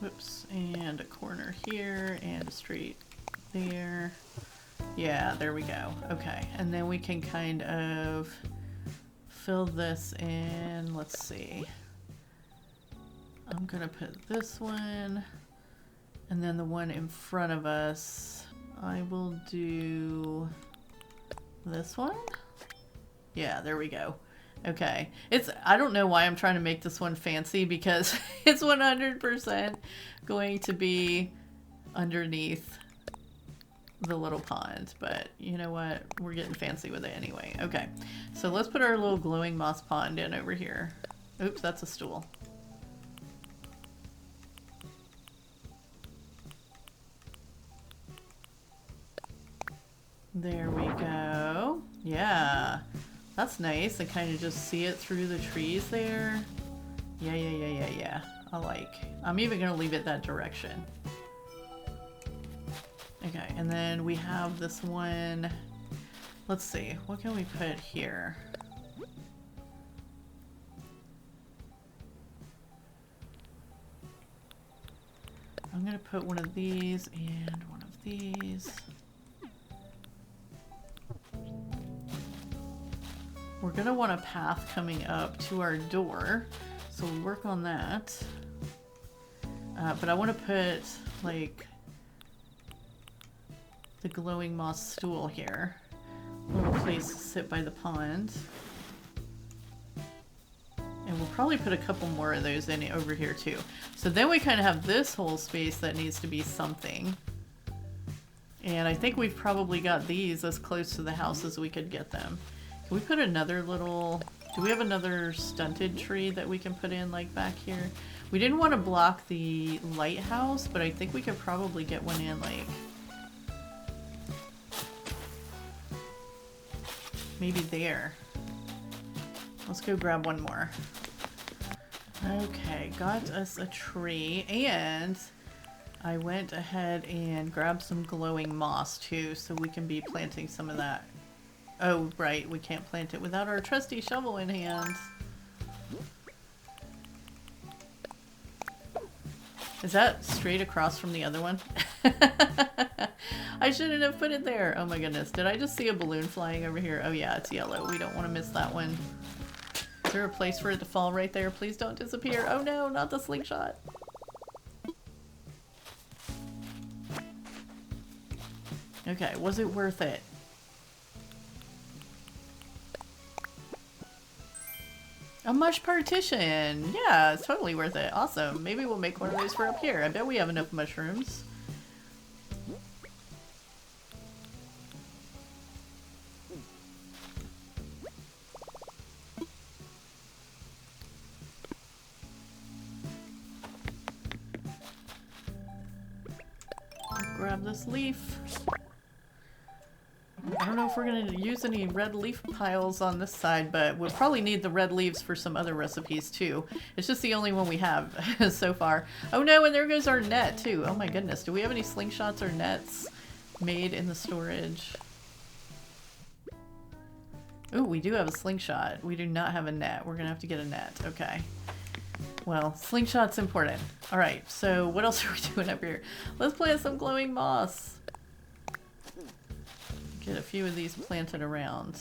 Whoops, and a corner here, and a straight there. Yeah, there we go. Okay, and then we can kind of fill this in. Let's see. I'm gonna put this one, and then the one in front of us, I will do this one. Yeah, there we go. Okay, I don't know why I'm trying to make this one fancy, because it's 100% going to be underneath the little pond, but you know what? We're getting fancy with it anyway. Okay, so let's put our little glowing moss pond in over here. Oops, that's a stool. There we go. Yeah. That's nice. I kind of just see it through the trees there. Yeah. I like. I'm even going to leave it that direction. Okay, and then we have this one. Let's see. What can we put here? I'm going to put one of these and one of these. We're gonna want a path coming up to our door, so we'll work on that. But I want to put, like, the glowing moss stool here. A little place to sit by the pond. And we'll probably put a couple more of those in over here too. So then we kind of have this whole space that needs to be something. And I think we've probably got these as close to the house as we could get them. Can we put another little... Do we have another stunted tree that we can put in, like, back here? We didn't want to block the lighthouse, but I think we could probably get one in, like... maybe there. Let's go grab one more. Okay, got us a tree, and I went ahead and grabbed some glowing moss, too, so we can be planting some of that. Oh, right, we can't plant it without our trusty shovel in hand. Is that straight across from the other one? I shouldn't have put it there. Oh my goodness. Did I just see a balloon flying over here? Oh yeah, it's yellow. We don't want to miss that one. Is there a place for it to fall right there? Please don't disappear. Oh no, not the slingshot. Okay, was it worth it? A mush partition! Yeah, it's totally worth it. Awesome. Maybe we'll make one of those for up here. I bet we have enough mushrooms. Grab this leaf. I don't know if we're going to use any red leaf piles on this side, but we'll probably need the red leaves for some other recipes too. It's just the only one we have so far. Oh no, and there goes our net too. Oh my goodness. Do we have any slingshots or nets made in the storage? Ooh, we do have a slingshot. We do not have a net. We're going to have to get a net. Okay. Well, slingshot's important. Alright, so what else are we doing up here? Let's plant some glowing moss. Get a few of these planted around.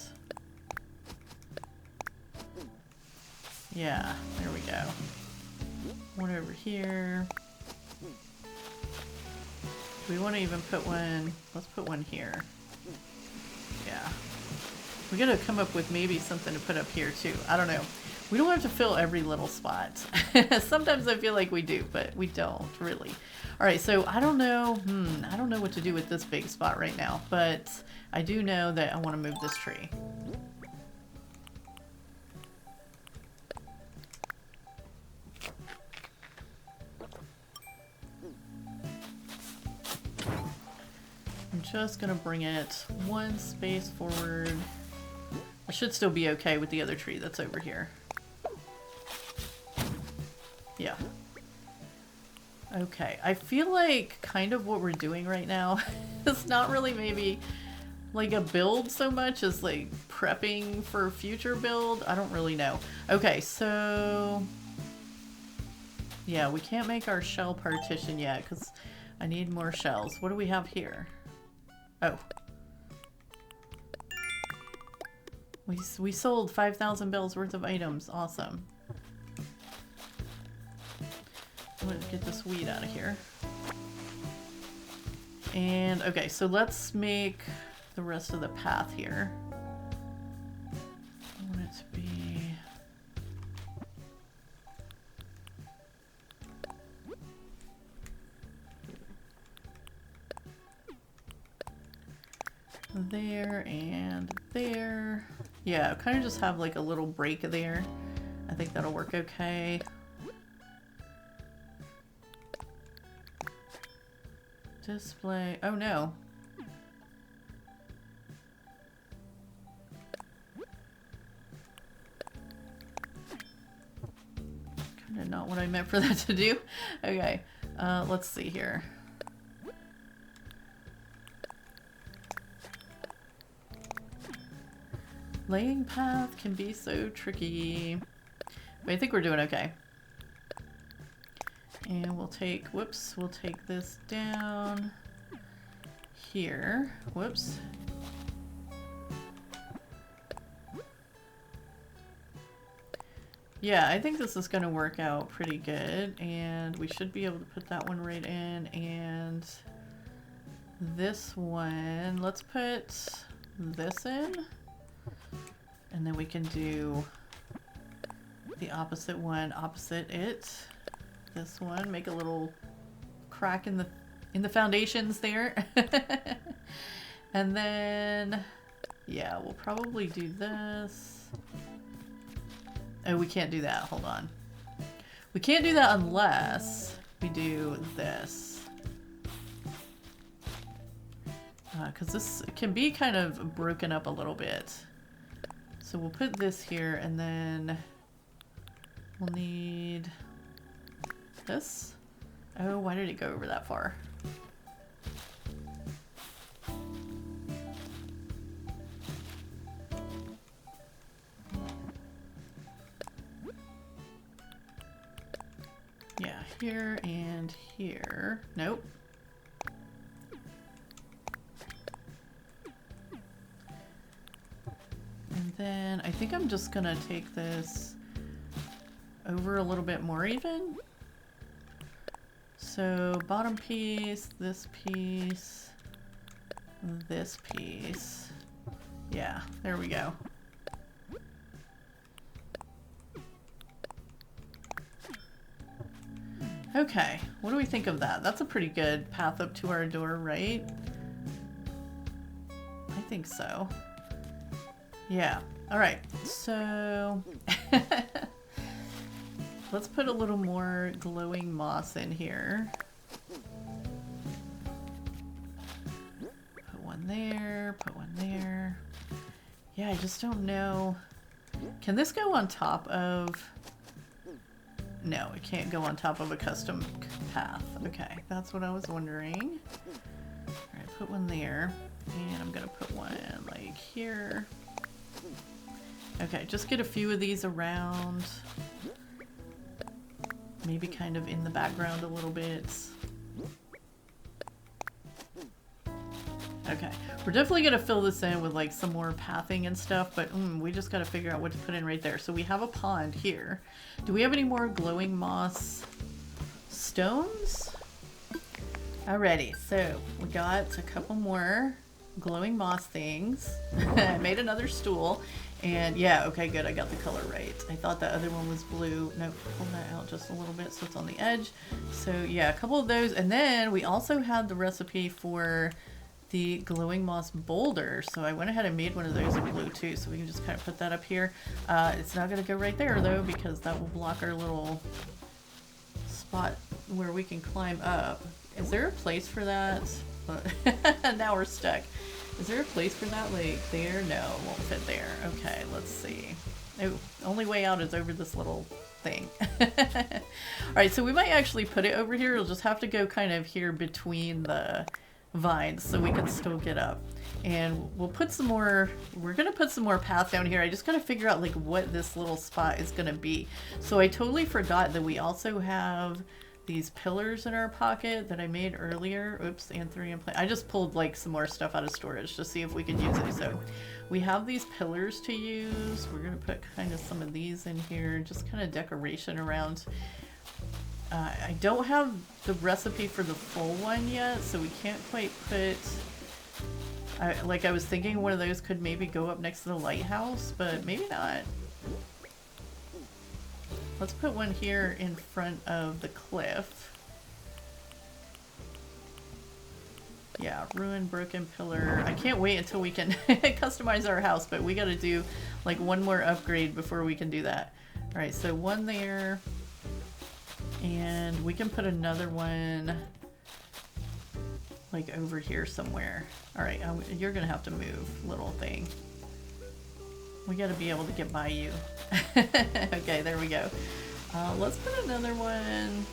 Yeah, there we go. One over here. Do we want to even put one? Let's put one here. Yeah. We gotta come up with maybe something to put up here too. I don't know. We don't have to fill every little spot. Sometimes I feel like we do, but we don't really. All right, so I don't know. I don't know what to do with this big spot right now, but I do know that I want to move this tree. I'm just gonna bring it one space forward. I should still be okay with the other tree that's over here. Yeah. Okay, I feel like kind of what we're doing right now is not really maybe like a build so much as like prepping for future build. I don't really know. Okay, so yeah, we can't make our shell partition yet because I need more shells. What do we have here? Oh. We sold 5,000 bells worth of items. Awesome. I'm gonna get this weed out of here. And okay, so let's make the rest of the path here. I want it to be... there and there. Yeah, kind of just have like a little break there. I think that'll work okay. Display. Oh no. Kind of not what I meant for that to do. Okay, let's see here. Laying path can be so tricky. But I think we're doing okay. And we'll take, whoops, we'll take this down here. Whoops. Yeah, I think this is going to work out pretty good. And we should be able to put that one right in. And this one, let's put this in. And then we can do the opposite one opposite it. This one, make a little crack in the foundations there. And then yeah, we'll probably do this. Oh, we can't do that. Hold on. We can't do that unless we do this. Because this can be kind of broken up a little bit. So we'll put this here and then we'll need this. Oh, why did it go over that far? Yeah, here and here. Nope. And then I think I'm just gonna take this over a little bit more even. So bottom piece, this piece, this piece. Yeah, there we go. Okay, what do we think of that? That's a pretty good path up to our door, right? I think so. Yeah, all right, so let's put a little more glowing moss in here. Put one there, put one there. Yeah, I just don't know. Can this go on top of... No, it can't go on top of a custom path. Okay, that's what I was wondering. All right, put one there. And I'm gonna put one like here. Okay, just get a few of these around. maybe kind of in the background a little bit. Okay, we're definitely gonna fill this in with like some more pathing and stuff, but we just gotta figure out what to put in right there. So we have a pond here. Do we have any more glowing moss stones? Alrighty, so we got a couple more glowing moss things. I made another stool, and yeah, okay, good, I got the color right. I thought the other one was blue. No, pull that out just a little bit so it's on the edge. So yeah, a couple of those, and then we also had the recipe for the glowing moss boulder, so I went ahead and made one of those in blue too, so we can just kind of put that up here. It's not going to go right there though, because that will block our little spot where we can climb up. Is there a place for that? Now we're stuck. Is there a place for that, like there? No, it won't fit there. Okay, let's see. Oh, only way out is over this little thing. Alright, so we might actually put it over here. It'll just have to go kind of here between the vines so we can still get up. And we'll put some more, we're gonna put some more path down here. I just gotta figure out like what this little spot is gonna be. So I totally forgot that we also have these pillars in our pocket that I made earlier. Oops, anthurium plant. I just pulled like some more stuff out of storage to see if we could use it. So we have these pillars to use. We're gonna put kind of some of these in here, just kind of decoration around. I don't have the recipe for the full one yet, so we can't quite put... like I was thinking one of those could maybe go up next to the lighthouse, but maybe not. Let's put one here in front of the cliff. Yeah, ruined, broken pillar. I can't wait until we can customize our house, but we gotta do like one more upgrade before we can do that. Alright, so one there. And we can put another one like over here somewhere. Alright, you're gonna have to move, little thing. We gotta be able to get by you. Okay, there we go. Let's put another one.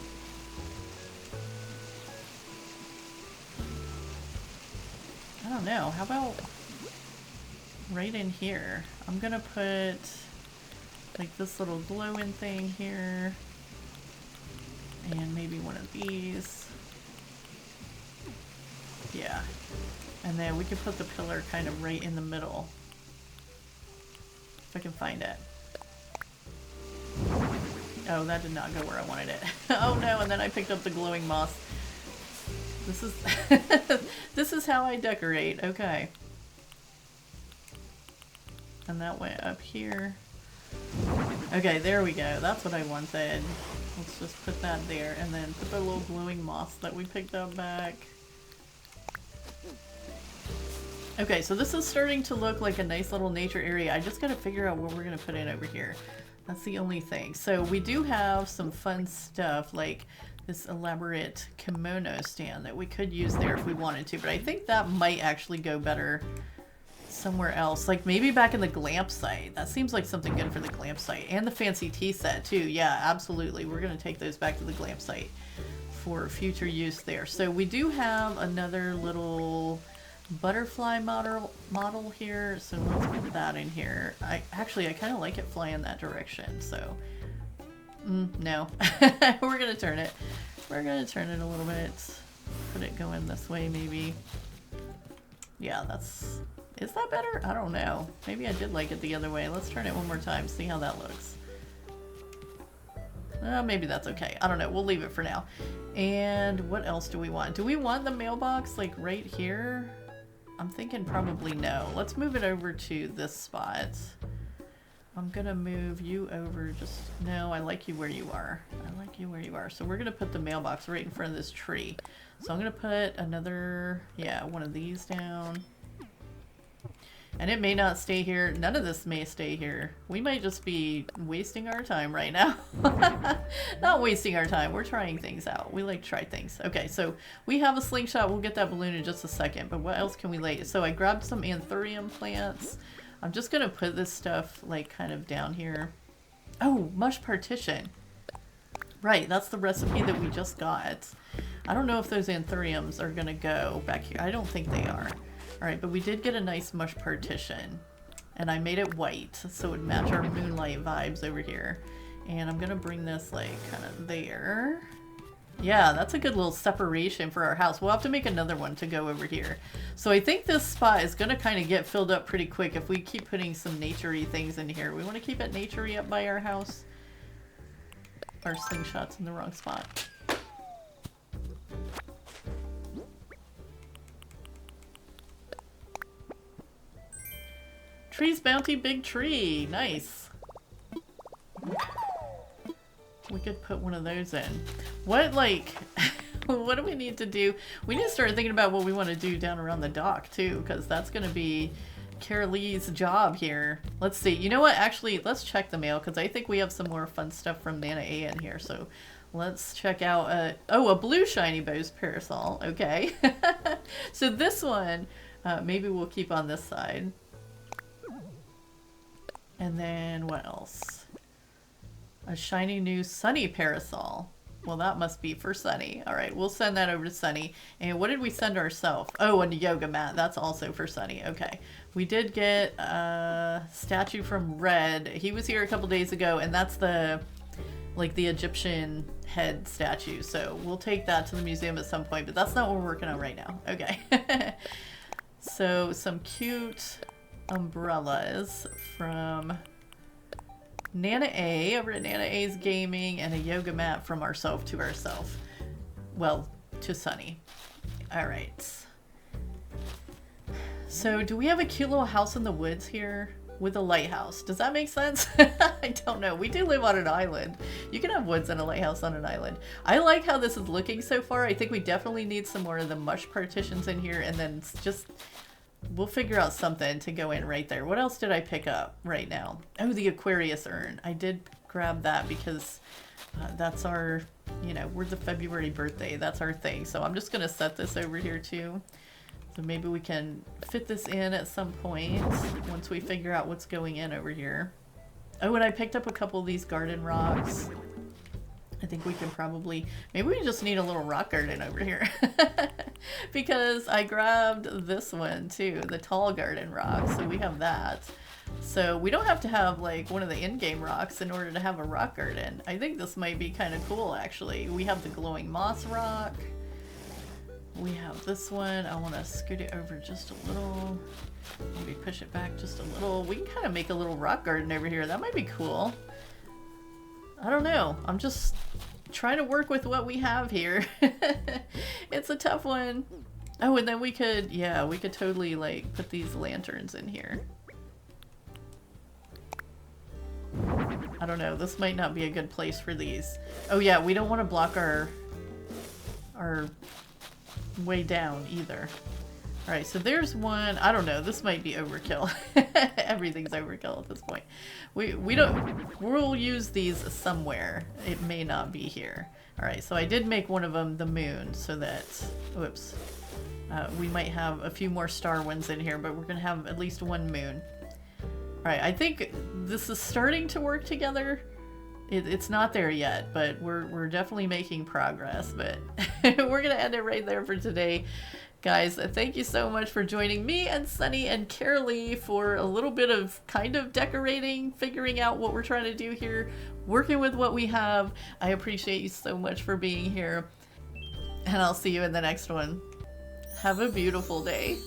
I don't know, how about right in here? I'm gonna put like this little glowing thing here. And maybe one of these. Yeah. And then we could put the pillar kind of right in the middle. If I can find it. Oh, that did not go where I wanted it. Oh no, and then I picked up the glowing moss. This is this is how I decorate. Okay. And that went up here. Okay, there we go. That's what I wanted. Let's just put that there, and then put the little glowing moss that we picked up back. Okay, so this is starting to look like a nice little nature area. I just gotta figure out what we're gonna put in over here. That's the only thing. So we do have some fun stuff, like this elaborate kimono stand that we could use there if we wanted to, but I think that might actually go better somewhere else, like maybe back in the glamp site. That seems like something good for the glamp site, and the fancy tea set too. Yeah, absolutely, we're gonna take those back to the glamp site for future use there. So we do have another little butterfly model here, so let's put that in here. I kind of like it flying that direction, so no. We're gonna turn it a little bit, put it going this way maybe. Yeah, is that better? I don't know. Maybe I did like it the other way. Let's turn it one more time, see how that looks. Maybe that's okay. I don't know. We'll leave it for now. And what else do we want? Do we want the mailbox like right here? I'm thinking probably no. Let's move it over to this spot. I'm gonna move you over just... No, I like you where you are. I like you where you are. So we're gonna put the mailbox right in front of this tree. So I'm gonna put another... Yeah, one of these down. And it may not stay here. None of this may stay here. We might just be wasting our time right now. Not wasting our time. We're trying things out. We like to try things. Okay, so we have a slingshot. We'll get that balloon in just a second. But what else can we lay? So I grabbed some anthurium plants. I'm just going to put this stuff like kind of down here. Oh, mush partition. Right, that's the recipe that we just got. I don't know if those anthuriums are going to go back here. I don't think they are. Alright, but we did get a nice mush partition. And I made it white, so it would match our moonlight vibes over here. And I'm gonna bring this like kind of there. Yeah, that's a good little separation for our house. We'll have to make another one to go over here. So I think this spot is gonna kind of get filled up pretty quick if we keep putting some nature-y things in here. We want to keep it nature-y up by our house. Our slingshot's in the wrong spot. Trees Bounty Big Tree. Nice. We could put one of those in. What, like, what do we need to do? We need to start thinking about what we want to do down around the dock, too, because that's going to be Carraleig's job here. Let's see. You know what? Actually, let's check the mail, because I think we have some more fun stuff from Nana A in here. So let's check out, oh, a blue shiny Bose parasol. Okay. So this one, maybe we'll keep on this side. And then what else? A shiny new Sunny parasol. Well, that must be for Sunny. All right, we'll send that over to Sunny. And what did we send ourselves? Oh, and a yoga mat. That's also for Sunny. Okay. We did get a statue from Red. He was here a couple days ago, and that's the, like, the Egyptian head statue. So we'll take that to the museum at some point, but that's not what we're working on right now. Okay. So some cute umbrellas from Nana A over at Nana A's Gaming, and a yoga mat from ourself to ourself. Well, to Sunny. All right. So do we have a cute little house in the woods here with a lighthouse? Does that make sense? I don't know. We do live on an island. You can have woods and a lighthouse on an island. I like how this is looking so far. I think we definitely need some more of the mush partitions in here, and then just we'll figure out something to go in right there. What else did I pick up right now? Oh, the Aquarius urn. I did grab that because that's our, you know, we're the February birthday. That's our thing. So I'm just going to set this over here too. So maybe we can fit this in at some point once we figure out what's going in over here. Oh, and I picked up a couple of these garden rocks. I think we can probably, maybe we just need a little rock garden over here. Because I grabbed this one too, the tall garden rock, so we have that. So we don't have to have like one of the in-game rocks in order to have a rock garden. I think this might be kind of cool actually. We have the glowing moss rock. We have this one. I want to scoot it over just a little. Maybe push it back just a little. We can kind of make a little rock garden over here. That might be cool. I don't know. I'm just trying to work with what we have here. It's a tough one. Oh, and then we could, yeah, we could totally like put these lanterns in here. I don't know. This might not be a good place for these. Oh yeah, we don't want to block our way down either. All right, so there's one. I don't know. This might be overkill. Everything's overkill at this point. We'll use these somewhere. It may not be here. All right, so I did make one of them the moon so that, whoops, we might have a few more star ones in here, but we're gonna have at least one moon. All right, I think this is starting to work together. It's not there yet, but we're definitely making progress, but we're gonna end it right there for today. Guys, thank you so much for joining me and Sunny and Carraleigh for a little bit of kind of decorating, figuring out what we're trying to do here, working with what we have. I appreciate you so much for being here, and I'll see you in the next one. Have a beautiful day.